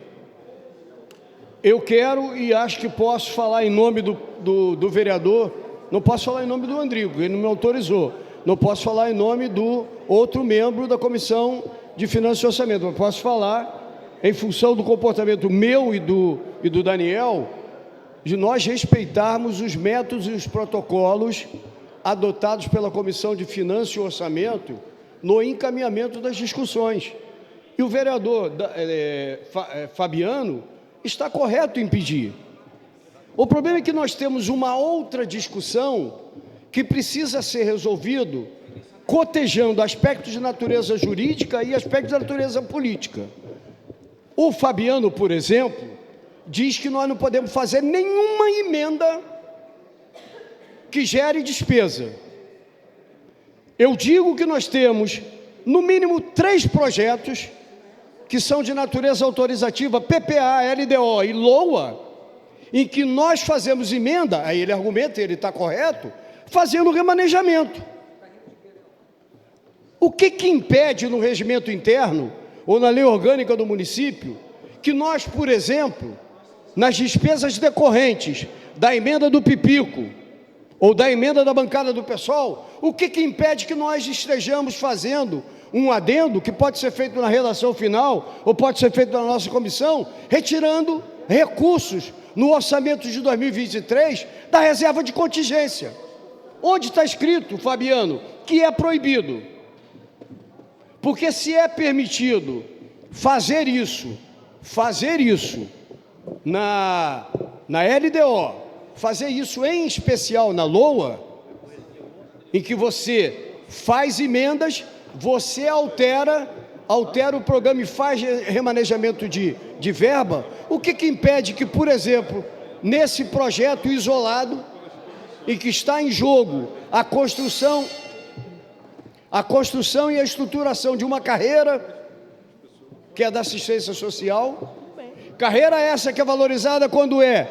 eu quero e acho que posso falar em nome do vereador, não posso falar em nome do Andrigo, ele não me autorizou. Não posso falar em nome do outro membro da Comissão de Finanças e Orçamento. Eu posso falar em função do comportamento meu e do Daniel, de nós respeitarmos os métodos e os protocolos adotados pela Comissão de Finanças e Orçamento no encaminhamento das discussões. E o vereador Fabiano está correto em pedir. O problema é que nós temos uma outra discussão que precisa ser resolvido cotejando aspectos de natureza jurídica e aspectos de natureza política. O Fabiano, por exemplo, diz que nós não podemos fazer nenhuma emenda que gere despesa. Eu digo que nós temos, no mínimo, 3 projetos que são de natureza autorizativa, PPA, LDO e LOA, em que nós fazemos emenda, aí ele argumenta, ele está correto, fazendo remanejamento. O que impede no regimento interno ou na lei orgânica do município que nós, por exemplo, nas despesas decorrentes da emenda do Pipico ou da emenda da bancada do PSOL, o que impede que nós estejamos fazendo um adendo que pode ser feito na redação final ou pode ser feito na nossa comissão, retirando recursos no orçamento de 2023 da reserva de contingência? Onde está escrito, Fabiano, que é proibido? Porque se é permitido fazer isso na LDO, fazer isso em especial na LOA, em que você faz emendas, você altera o programa e faz remanejamento de verba, o que impede que, por exemplo, nesse projeto isolado, em que está em jogo a construção e a estruturação de uma carreira, que é da assistência social, carreira essa que é valorizada quando é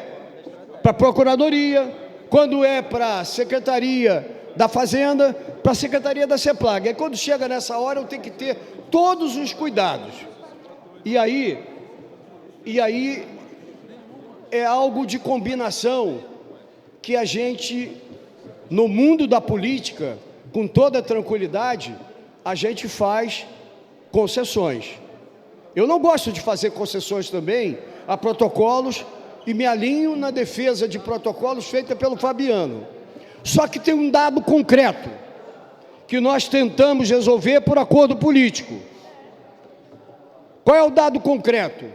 para a Procuradoria, quando é para a Secretaria da Fazenda, para a Secretaria da CEPLAG. E quando chega nessa hora, eu tenho que ter todos os cuidados. E aí é algo de combinação que a gente, no mundo da política, com toda tranquilidade, a gente faz concessões. Eu não gosto de fazer concessões também a protocolos e me alinho na defesa de protocolos feita pelo Fabiano. Só que tem um dado concreto que nós tentamos resolver por acordo político. Qual é o dado concreto?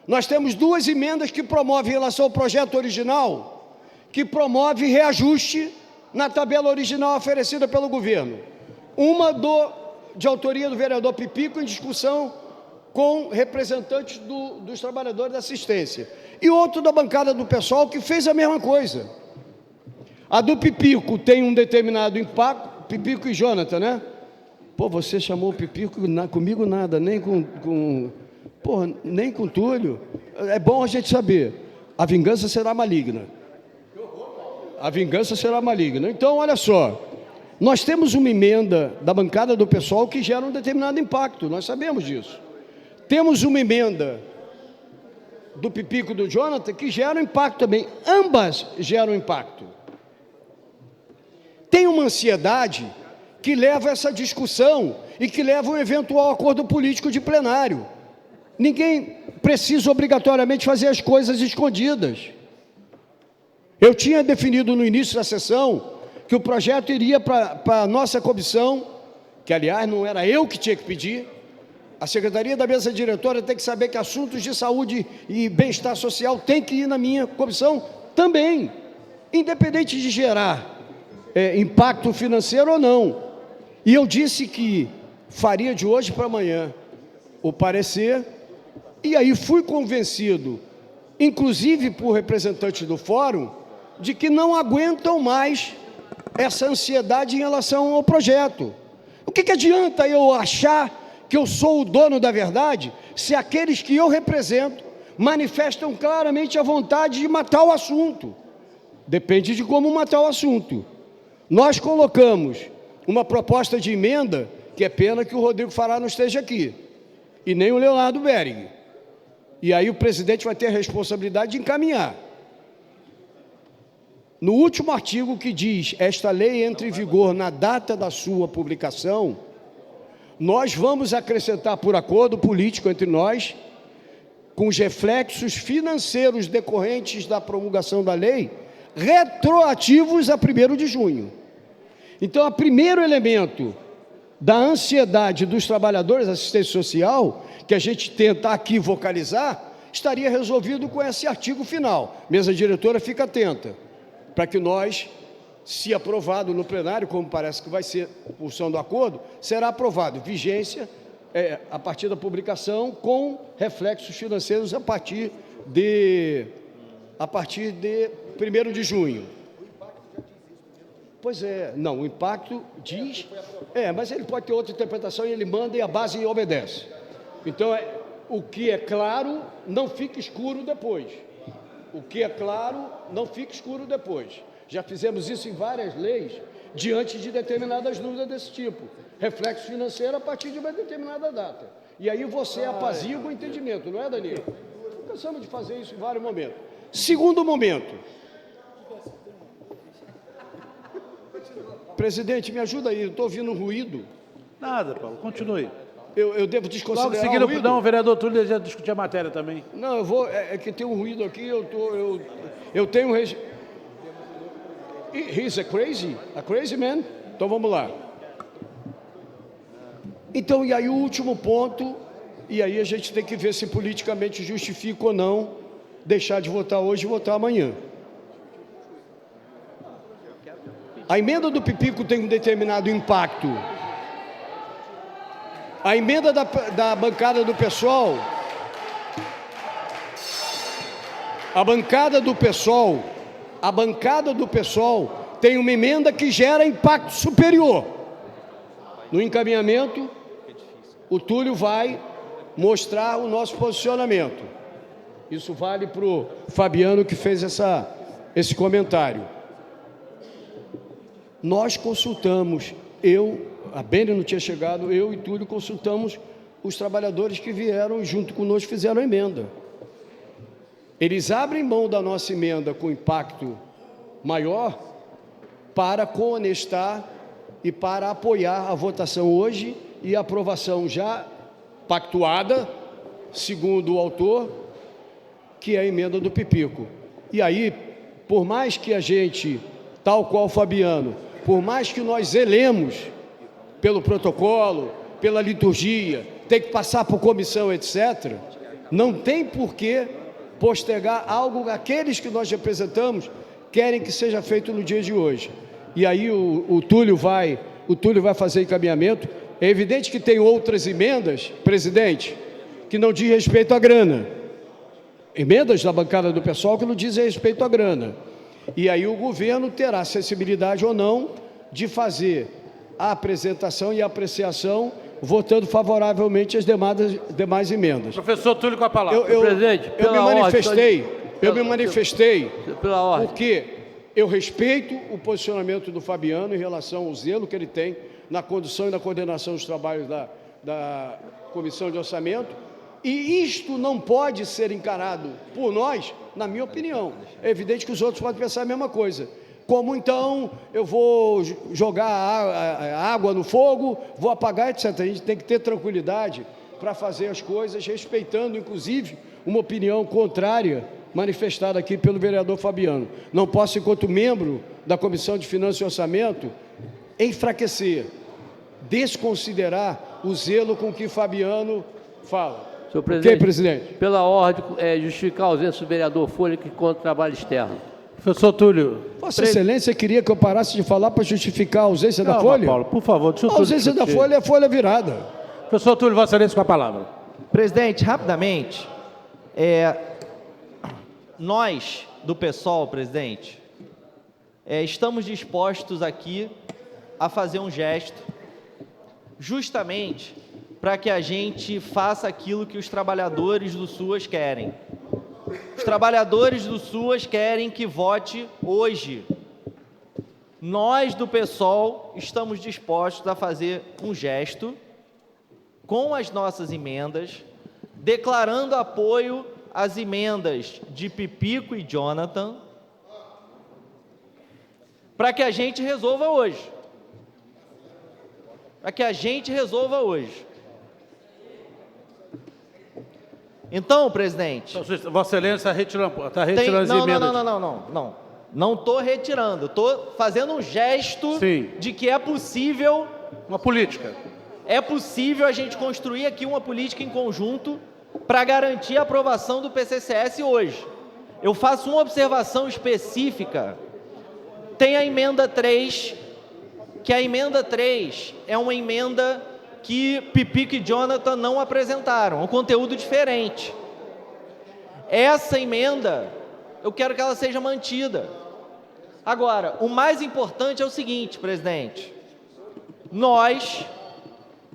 Nós temos 2 emendas que promovem, em relação ao projeto original, que promove reajuste na tabela original oferecida pelo governo. Uma de autoria do vereador Pipico, em discussão com representantes dos trabalhadores da assistência. E outro da bancada do PSOL, que fez a mesma coisa. A do Pipico tem um determinado impacto, Pipico e Jonathan, né? Pô, você chamou o Pipico, comigo nada, nem nem com Túlio. É bom a gente saber, a vingança será maligna. A vingança será maligna. Então, olha só, nós temos uma emenda da bancada do PSOL que gera um determinado impacto, nós sabemos disso. Temos uma emenda do Pipico e do Jonathan que gera um impacto também. Ambas geram impacto. Tem uma ansiedade que leva a essa discussão e que leva a um eventual acordo político de plenário. precisa obrigatoriamente fazer as coisas escondidas. Eu tinha definido no início da sessão que o projeto iria para a nossa comissão, que, aliás, não era eu que tinha que pedir. A Secretaria da Mesa Diretora tem que saber que assuntos de saúde e bem-estar social tem que ir na minha comissão também, independente de gerar impacto financeiro ou não. E eu disse que faria de hoje para amanhã o parecer, e aí fui convencido, inclusive por representantes do fórum, de que não aguentam mais essa ansiedade em relação ao projeto. O que adianta eu achar que eu sou o dono da verdade se aqueles que eu represento manifestam claramente a vontade de matar o assunto? Depende de como matar o assunto. Nós colocamos uma proposta de emenda, que é pena que o Rodrigo Fará não esteja aqui, e nem o Leonardo Bering. E aí o presidente vai ter a responsabilidade de encaminhar. No último artigo que diz, esta lei entra em vigor na data da sua publicação, nós vamos acrescentar por acordo político entre nós, com os reflexos financeiros decorrentes da promulgação da lei, retroativos a 1º de junho. Então, o primeiro elemento da ansiedade dos trabalhadores da assistência social, que a gente tenta aqui vocalizar, estaria resolvido com esse artigo final. Mesa diretora, fica atenta, para que nós, se aprovado no plenário, como parece que vai ser função do acordo, será aprovado. Vigência a partir da publicação, com reflexos financeiros a partir de 1º de junho. Pois é, não, o impacto diz... mas ele pode ter outra interpretação e ele manda e a base obedece. Então, o que é claro, não fica escuro depois. O que é claro, não fica escuro depois. Já fizemos isso em várias leis, diante de determinadas dúvidas desse tipo. Reflexo financeiro a partir de uma determinada data. E aí você apazigua o entendimento, não é, Danilo? Cansamos de fazer isso em vários momentos. Segundo momento. Presidente, me ajuda aí, eu estou ouvindo ruído. Nada, Paulo, continue. Eu devo desconsiderar Logo seguido, o ruído? não, o vereador Túlio já discutir a matéria também. Não, eu vou... É que tem um ruído aqui, eu tenho... He's a crazy man? Então, vamos lá. Então, e aí o último ponto, e aí a gente tem que ver se politicamente justifica ou não deixar de votar hoje e votar amanhã. A emenda do Pipico tem um determinado impacto. A emenda da bancada do PSOL, a bancada do PSOL tem uma emenda que gera impacto superior. No encaminhamento, o Túlio vai mostrar o nosso posicionamento. Isso vale para o Fabiano, que fez esse comentário. Nós consultamos, a Bene não tinha chegado, eu e Túlio consultamos os trabalhadores que vieram junto conosco, fizeram a emenda. Eles abrem mão da nossa emenda com impacto maior para cohonestar e para apoiar a votação hoje e a aprovação já pactuada, segundo o autor, que é a emenda do Pipico. E aí, por mais que a gente, tal qual o Fabiano, por mais que nós zelemos pelo protocolo, pela liturgia, tem que passar por comissão, etc., não tem por que postergar algo que aqueles que nós representamos querem que seja feito no dia de hoje. E aí o Túlio vai fazer encaminhamento. É evidente que tem outras emendas, presidente, que não diz respeito à grana. Emendas da bancada do PSOL que não dizem respeito à grana. E aí o governo terá sensibilidade ou não de fazer a apresentação e a apreciação, votando favoravelmente as demais emendas. Professor Túlio, com a palavra. Presidente, Eu me manifestei pela ordem. porque eu respeito o posicionamento do Fabiano em relação ao zelo que ele tem na condução e na coordenação dos trabalhos da Comissão de Orçamento, e isto não pode ser encarado por nós, na minha opinião. É evidente que os outros podem pensar a mesma coisa. Como então eu vou jogar água no fogo, vou apagar, etc. A gente tem que ter tranquilidade para fazer as coisas, respeitando, inclusive, uma opinião contrária manifestada aqui pelo vereador Fabiano. Não posso, enquanto membro da Comissão de Finanças e Orçamento, enfraquecer, desconsiderar o zelo com que Fabiano fala. Senhor presidente, Ok, presidente? pela ordem, justificar a ausência do vereador Folha que contra o trabalho externo. Professor Túlio. Vossa Excelência queria que eu parasse de falar para justificar a ausência da Folha? Paulo, por favor, deixa eu A ausência da Folha é folha virada. Professor Túlio, Vossa Excelência, com a palavra. Presidente, rapidamente, nós do PSOL, presidente, estamos dispostos aqui a fazer um gesto, justamente para que a gente faça aquilo que os trabalhadores do SUAS querem. Os trabalhadores do SUAS querem que vote hoje. Nós do PSOL estamos dispostos a fazer um gesto com as nossas emendas, declarando apoio às emendas de Pipico e Jonathan, para que a gente resolva hoje. Para que a gente resolva hoje. Então, presidente... Vossa Excelência está retirando as emendas. Não estou retirando, estou fazendo um gesto de que é possível... Uma política. É possível a gente construir aqui uma política em conjunto para garantir a aprovação do PCCS hoje. Eu faço uma observação específica. Tem a emenda 3, que a emenda 3 é uma emenda que Pipico e Jonathan não apresentaram, um conteúdo diferente. Essa emenda, eu quero que ela seja mantida. Agora, o mais importante é o seguinte, presidente, nós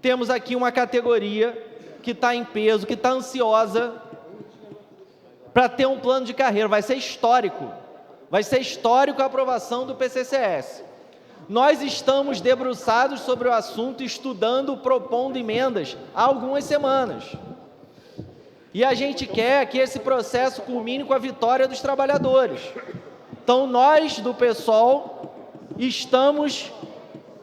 temos aqui uma categoria que está em peso, que está ansiosa para ter um plano de carreira, vai ser histórico a aprovação do PCCS. Nós estamos debruçados sobre o assunto, estudando, propondo emendas há algumas semanas. E a gente quer que esse processo culmine com a vitória dos trabalhadores. Então, nós do PSOL estamos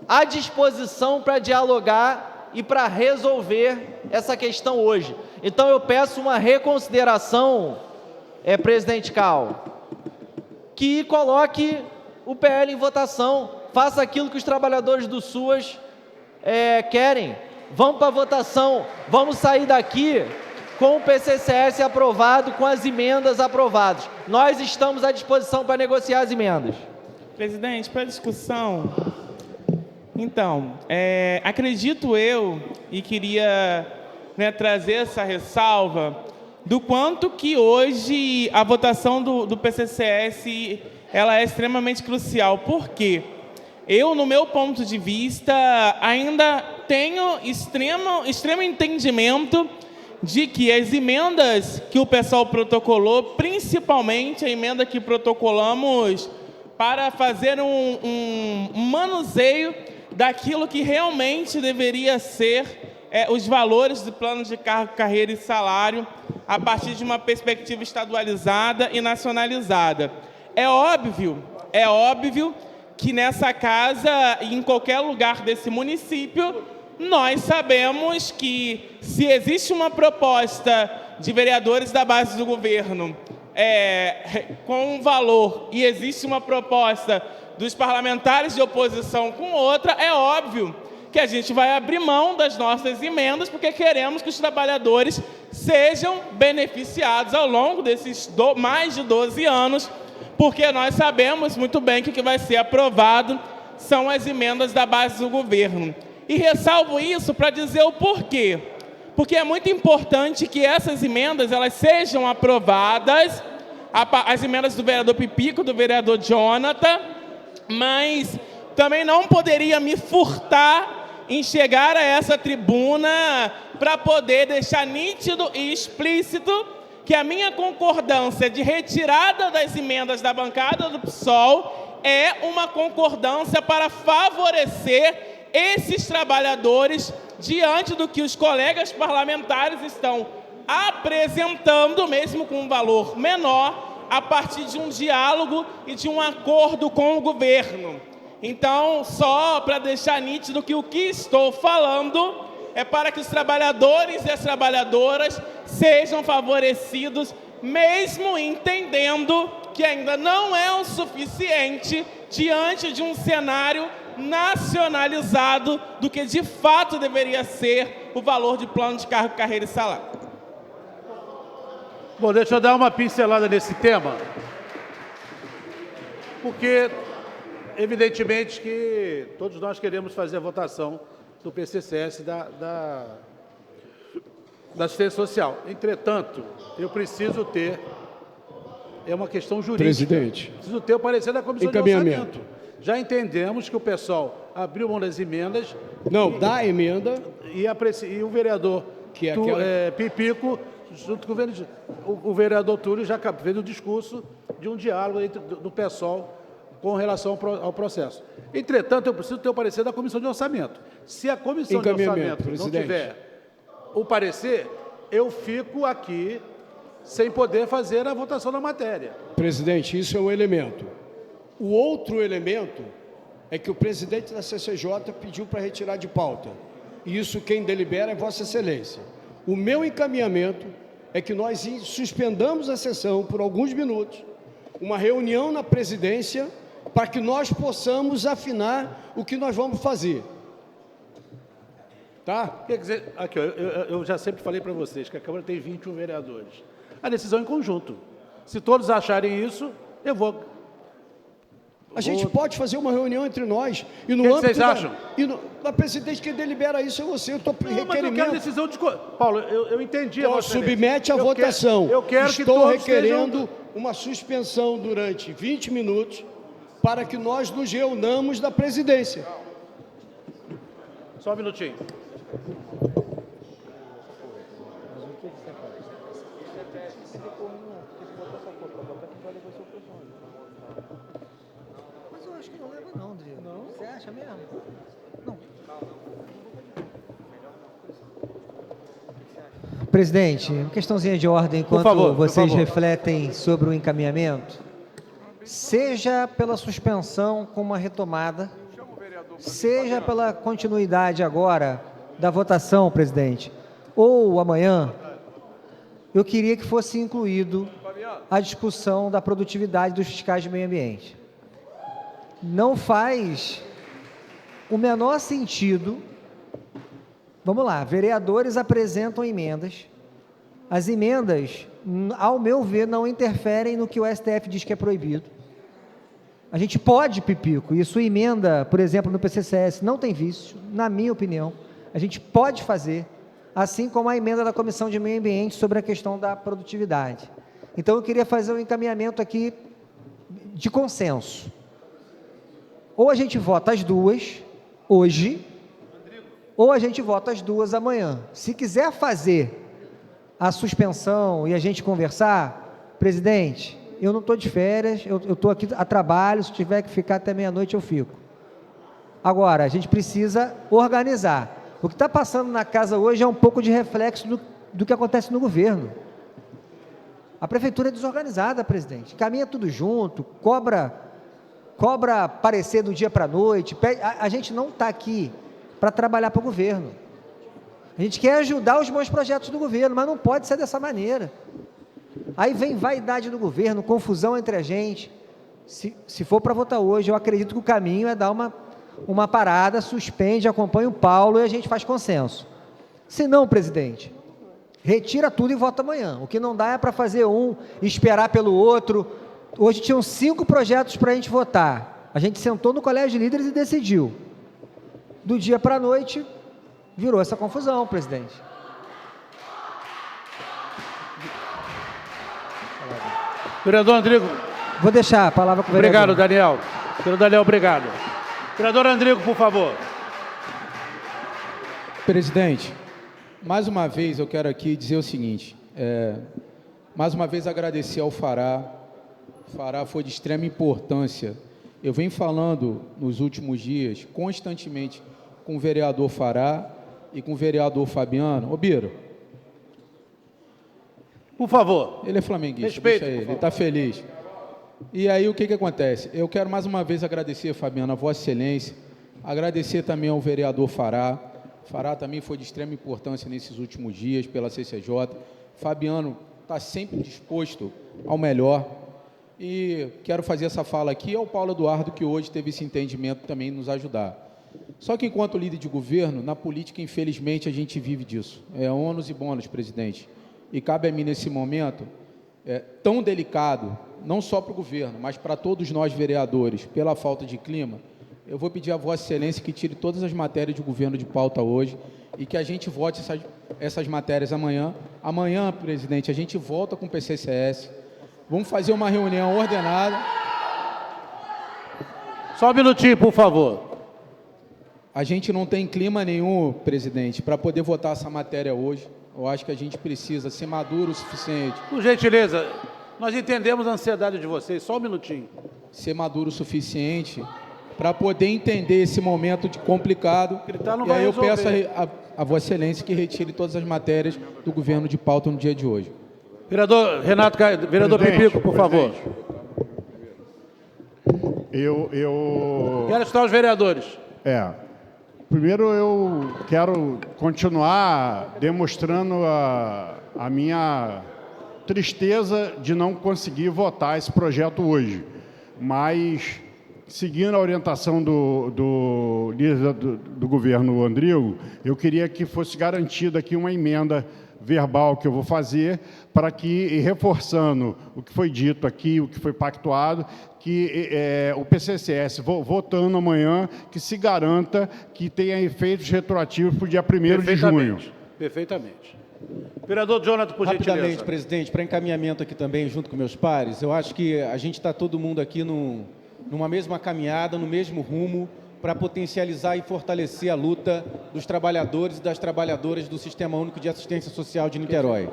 à disposição para dialogar e para resolver essa questão hoje. Então, eu peço uma reconsideração, presidente Cal, que coloque o PL em votação. Faça aquilo que os trabalhadores do SUAS querem. Vamos para a votação. Vamos sair daqui com o PCCS aprovado, com as emendas aprovadas. Nós estamos à disposição para negociar as emendas. Presidente, para a discussão, então, acredito eu, e queria trazer essa ressalva, do quanto que hoje a votação do PCCS ela é extremamente crucial. Por quê? Eu, no meu ponto de vista, ainda tenho extremo entendimento de que as emendas que o pessoal protocolou, principalmente a emenda que protocolamos para fazer um manuseio daquilo que realmente deveria ser os valores do plano de carreira e salário a partir de uma perspectiva estadualizada e nacionalizada. É óbvio que nessa casa e em qualquer lugar desse município, nós sabemos que se existe uma proposta de vereadores da base do governo com um valor e existe uma proposta dos parlamentares de oposição com outra, é óbvio que a gente vai abrir mão das nossas emendas porque queremos que os trabalhadores sejam beneficiados ao longo desses mais de 12 anos, porque nós sabemos muito bem que o que vai ser aprovado são as emendas da base do governo. E ressalvo isso para dizer o porquê. Porque é muito importante que essas emendas elas sejam aprovadas, as emendas do vereador Pipico, do vereador Jonathan, mas também não poderia me furtar em chegar a essa tribuna para poder deixar nítido e explícito que a minha concordância de retirada das emendas da bancada do PSOL é uma concordância para favorecer esses trabalhadores diante do que os colegas parlamentares estão apresentando, mesmo com um valor menor, a partir de um diálogo e de um acordo com o governo. Então, só para deixar nítido que o que estou falando é para que os trabalhadores e as trabalhadoras sejam favorecidos, mesmo entendendo que ainda não é o suficiente diante de um cenário nacionalizado do que de fato deveria ser o valor de plano de cargo, carreira e salário. Bom, deixa eu dar uma pincelada nesse tema, porque evidentemente que todos nós queremos fazer a votação do PCCS da assistência social. Entretanto, eu preciso ter, é uma questão jurídica. Presidente. Preciso ter o parecer da Comissão de Orçamento. Já entendemos que o pessoal abriu mão das emendas. Da emenda. E o vereador Pipico, junto com o vereador Túlio, já fez o discurso de um diálogo do pessoal com relação ao processo. Entretanto, eu preciso ter o parecer da Comissão de Orçamento. Se a Comissão de Orçamento não tiver o parecer, eu fico aqui sem poder fazer a votação da matéria. Presidente, isso é um elemento. O outro elemento é que o presidente da CCJ pediu para retirar de pauta. E isso quem delibera é Vossa Excelência. O meu encaminhamento é que nós suspendamos a sessão por alguns minutos, uma reunião na presidência, para que nós possamos afinar o que nós vamos fazer. Tá? Quer dizer, aqui, ó, eu já sempre falei para vocês que a Câmara tem 21 vereadores. A decisão é em conjunto. Se todos acharem isso, eu vou... A gente pode fazer uma reunião entre nós e no âmbito vocês acham? Da presidente, quem delibera isso é você. Eu estou requerimento. Mas eu quero decisão de... Paulo, eu entendi. Submete a votação. Eu quero que estou requerendo uma suspensão durante 20 minutos para que nós nos reunamos da presidência. Só um minutinho. Mas eu acho que não leva não, Rodrigo. Não? Você acha mesmo? Não. Presidente, uma questãozinha de ordem enquanto vocês refletem sobre o encaminhamento. Seja pela suspensão com uma retomada, seja pela continuidade agora da votação, presidente, ou amanhã, eu queria que fosse incluído a discussão da produtividade dos fiscais de meio ambiente. Não faz o menor sentido. Vamos lá, vereadores apresentam emendas. As emendas, ao meu ver, não interferem no que o STF diz que é proibido. A gente pode, Pipico, e sua emenda, por exemplo, no PCCS, não tem vício, na minha opinião. A gente pode fazer, assim como a emenda da Comissão de Meio Ambiente sobre a questão da produtividade. Então, eu queria fazer um encaminhamento aqui de consenso. Ou a gente vota as duas, hoje, ou a gente vota as duas amanhã. Se quiser fazer a suspensão e a gente conversar, presidente, eu não estou de férias, eu estou aqui a trabalho, se tiver que ficar até meia-noite eu fico. Agora, a gente precisa organizar. O que está passando na casa hoje é um pouco de reflexo do que acontece no governo. A prefeitura é desorganizada, presidente. Caminha tudo junto, cobra parecer do dia para a noite. A gente não está aqui para trabalhar para o governo. A gente quer ajudar os bons projetos do governo, mas não pode ser dessa maneira. Aí vem vaidade do governo, confusão entre a gente. Se for para votar hoje, eu acredito que o caminho é dar uma parada, suspende, acompanha o Paulo e a gente faz consenso. Se não, presidente, retira tudo e vota amanhã. O que não dá é para fazer um, esperar pelo outro. Hoje tinham 5 projetos para a gente votar. A gente sentou no colégio de líderes e decidiu. Do dia para a noite, virou essa confusão, presidente. Vereador Andrigo. Vou deixar a palavra com o vereador. Obrigado, Daniel. Vereador Daniel, obrigado. Vereador Andrigo, por favor. Presidente, mais uma vez eu quero aqui dizer o seguinte, mais uma vez agradecer ao Fará. O Fará foi de extrema importância. Eu venho falando nos últimos dias, constantemente, com o vereador Fará e com o vereador Fabiano. Ô, Biro. Por favor. Ele é flamenguista, Respeito, deixa ele está feliz. E aí o que acontece? Eu quero mais uma vez agradecer, Fabiano, a Vossa Excelência, agradecer também ao vereador Fará. Fará também foi de extrema importância nesses últimos dias pela CCJ. Fabiano está sempre disposto ao melhor. E quero fazer essa fala aqui ao Paulo Eduardo, que hoje teve esse entendimento também nos ajudar. Só que enquanto líder de governo, na política, infelizmente, a gente vive disso. É ônus e bônus, presidente. E cabe a mim, nesse momento, tão delicado, não só para o governo, mas para todos nós vereadores, pela falta de clima, eu vou pedir a Vossa Excelência que tire todas as matérias do governo de pauta hoje e que a gente vote essas matérias amanhã. Amanhã, presidente, a gente volta com o PCCS. Vamos fazer uma reunião ordenada. Só um minutinho, por favor. A gente não tem clima nenhum, presidente, para poder votar essa matéria hoje. Eu acho que a gente precisa ser maduro o suficiente. Por gentileza, nós entendemos a ansiedade de vocês. Só um minutinho. Ser maduro o suficiente para poder entender esse momento complicado. E aí eu peço a Vossa Excelência que retire todas as matérias do governo de pauta no dia de hoje. Vereador Renato, vereador Pipico, por favor. Quero escutar os vereadores. Primeiro eu quero continuar demonstrando a minha tristeza de não conseguir votar esse projeto hoje, mas seguindo a orientação do líder do governo, Andrigo, eu queria que fosse garantida aqui uma emenda verbal que eu vou fazer para que, reforçando o que foi dito aqui, o que foi pactuado, que o PCCS, votando amanhã, que se garanta que tenha efeitos retroativos para o dia 1º de junho. Perfeitamente. Vereador Jonathan, por gentileza. Rapidamente, presidente, para encaminhamento aqui também, junto com meus pares, eu acho que a gente está todo mundo aqui numa mesma caminhada, no mesmo rumo, para potencializar e fortalecer a luta dos trabalhadores e das trabalhadoras do Sistema Único de Assistência Social de Niterói.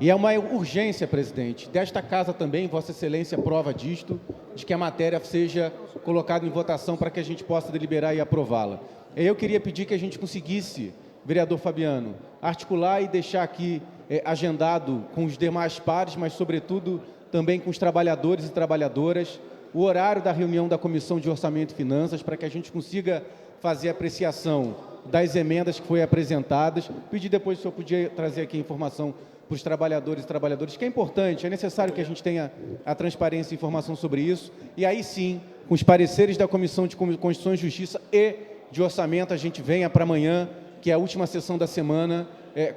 E é uma urgência, presidente, desta casa também, Vossa Excelência prova disto, de que a matéria seja colocada em votação para que a gente possa deliberar e aprová-la. Eu queria pedir que a gente conseguisse, vereador Fabiano, articular e deixar aqui agendado com os demais pares, mas, sobretudo, também com os trabalhadores e trabalhadoras, o horário da reunião da Comissão de Orçamento e Finanças, para que a gente consiga fazer a apreciação das emendas que foram apresentadas. Pedir depois se o senhor podia trazer aqui a informação para os trabalhadores e trabalhadoras, que é importante, é necessário que a gente tenha a transparência e informação sobre isso. E aí sim, com os pareceres da Comissão de Constituição e Justiça e de Orçamento, a gente venha para amanhã, que é a última sessão da semana,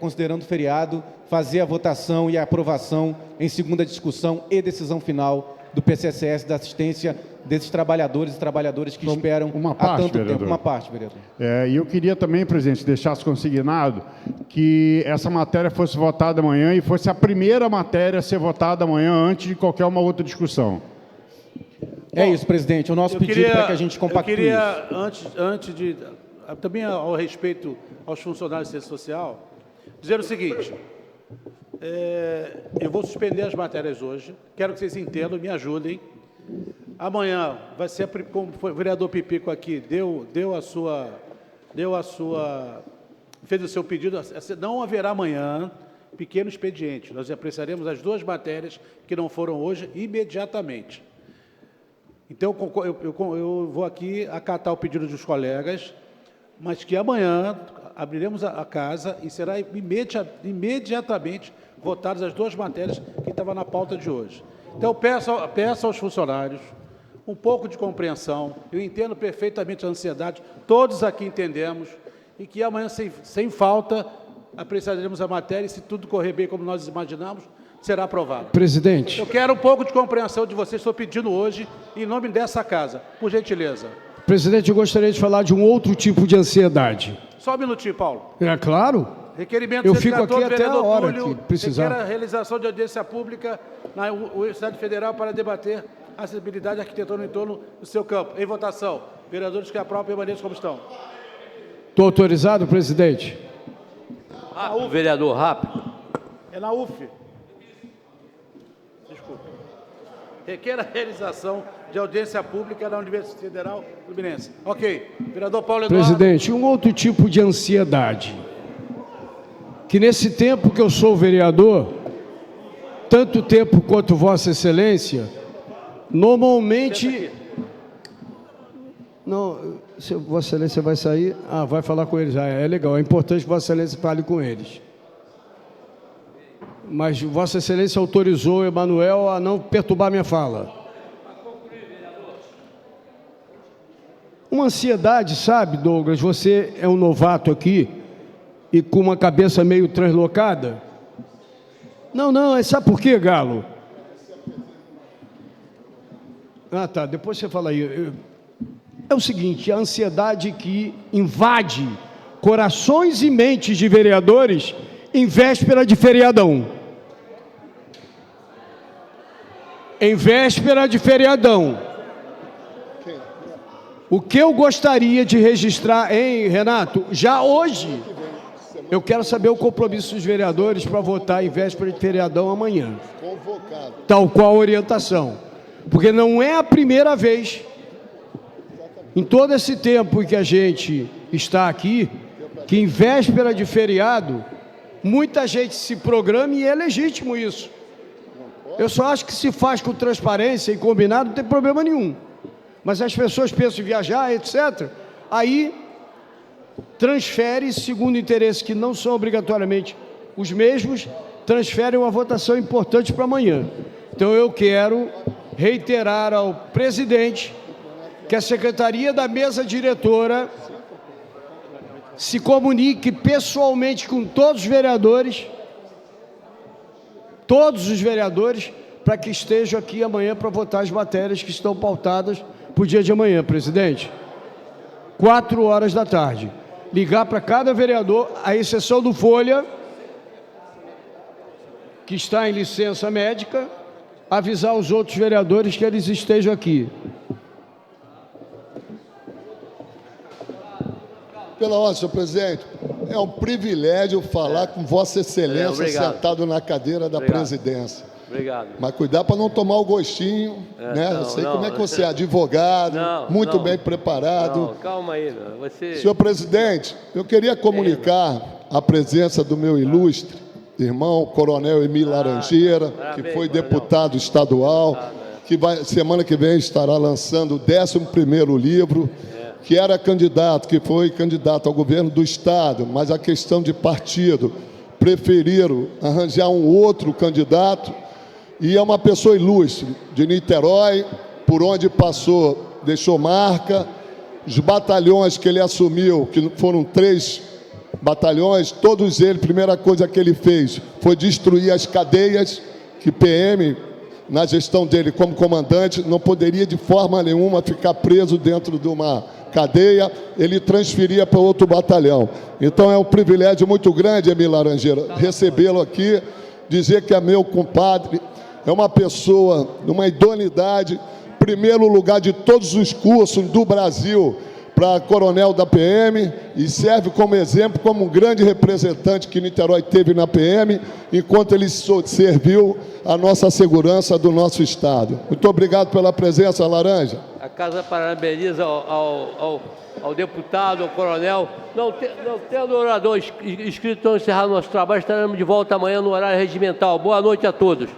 considerando o feriado, fazer a votação e a aprovação em segunda discussão e decisão final do PCCS, da assistência desses trabalhadores e trabalhadoras que esperam há tanto tempo. Uma parte, vereador. E eu queria também, presidente, deixasse consignado que essa matéria fosse votada amanhã e fosse a primeira matéria a ser votada amanhã antes de qualquer uma outra discussão. É isso, presidente. O nosso pedido para que a gente compactue isso. Eu queria, antes de... Também ao respeito aos funcionários de assistência social, dizer o seguinte... eu vou suspender as matérias hoje, quero que vocês entendam, me ajudem. Amanhã vai ser, como o vereador Pipico aqui fez o seu pedido, não haverá amanhã pequeno expediente. Nós apreciaremos as duas matérias que não foram hoje imediatamente. Então, eu vou aqui acatar o pedido dos colegas, mas que amanhã abriremos a casa e será imediatamente votadas as duas matérias que estavam na pauta de hoje. Então, peço aos funcionários um pouco de compreensão. Eu entendo perfeitamente a ansiedade, todos aqui entendemos, e que amanhã, sem falta, apreciaremos a matéria e, se tudo correr bem como nós imaginamos, será aprovado. Presidente. Eu quero um pouco de compreensão de vocês, estou pedindo hoje, em nome dessa casa, por gentileza. Presidente, eu gostaria de falar de um outro tipo de ansiedade. Só um minutinho, Paulo. É claro. Requerimento eu fico aqui até a hora que precisar. Requer a realização de audiência pública na Universidade Federal para debater a acessibilidade arquitetônica em torno do seu campo. Em votação. Vereadores que aprovam permaneçam como estão. Estou autorizado, presidente? Rápido, vereador, rápido. É na UF. Desculpa. Requer a realização de audiência pública na Universidade Federal Fluminense. Ok. Vereador Paulo Eduardo. Presidente, um outro tipo de ansiedade. Que nesse tempo que eu sou vereador, tanto tempo quanto Vossa Excelência, normalmente Não, se Vossa Excelência vai sair... Ah, vai falar com eles. Ah, é legal, é importante que Vossa Excelência fale com eles. Mas Vossa Excelência autorizou o Emanuel a não perturbar minha fala. Uma ansiedade, sabe, Douglas? Você é um novato aqui e com uma cabeça meio translocada. Não, sabe por quê, Galo? Ah, tá, depois você fala aí. É o seguinte, a ansiedade que invade corações e mentes de vereadores em véspera de feriadão. Em véspera de feriadão. O que eu gostaria de registrar, hein, Renato? Já hoje, eu quero saber o compromisso dos vereadores para votar em véspera de feriadão amanhã. Convocado. Tal qual a orientação. Porque não é a primeira vez, em todo esse tempo em que a gente está aqui, que em véspera de feriado, muita gente se programa e é legítimo isso. Eu só acho que se faz com transparência e combinado, não tem problema nenhum. Mas as pessoas pensam em viajar, etc. Aí transfere, segundo interesses que não são obrigatoriamente os mesmos, transferem uma votação importante para amanhã. Então eu quero reiterar ao presidente que a secretaria da mesa diretora se comunique pessoalmente com todos os vereadores, para que estejam aqui amanhã para votar as matérias que estão pautadas para o dia de amanhã, presidente. 4 horas da tarde. Ligar para cada vereador, à exceção do Folha, que está em licença médica, avisar os outros vereadores que eles estejam aqui. Pela ordem, senhor presidente, é um privilégio falar com Vossa Excelência sentado na cadeira da presidência. Obrigado. Mas cuidar para não tomar o gostinho, né? Eu sei como é que você é advogado, muito bem preparado. Não, calma aí, você... Senhor presidente, eu queria comunicar a presença do meu ilustre irmão, Coronel Emílio Laranjeira, que foi deputado estadual, que semana que vem estará lançando o 11º livro, que era candidato, que foi candidato ao governo do Estado, mas a questão de partido, preferiram arranjar um outro candidato, e é uma pessoa ilustre, de Niterói, por onde passou, deixou marca, os batalhões que ele assumiu, que foram 3 batalhões, todos eles, primeira coisa que ele fez foi destruir as cadeias, que PM, na gestão dele como comandante, não poderia de forma nenhuma ficar preso dentro de uma cadeia, ele transferia para outro batalhão. Então é um privilégio muito grande, Emílio Laranjeira, recebê-lo aqui, dizer que é meu compadre, é uma pessoa numa idoneidade, primeiro lugar de todos os cursos do Brasil para coronel da PM, e serve como exemplo, como um grande representante que Niterói teve na PM, enquanto ele serviu a nossa segurança do nosso Estado. Muito obrigado pela presença, Laranja. A Casa parabeniza ao deputado, ao coronel. Não tendo orador inscrito, então encerrar nosso trabalho, estaremos de volta amanhã no horário regimental. Boa noite a todos.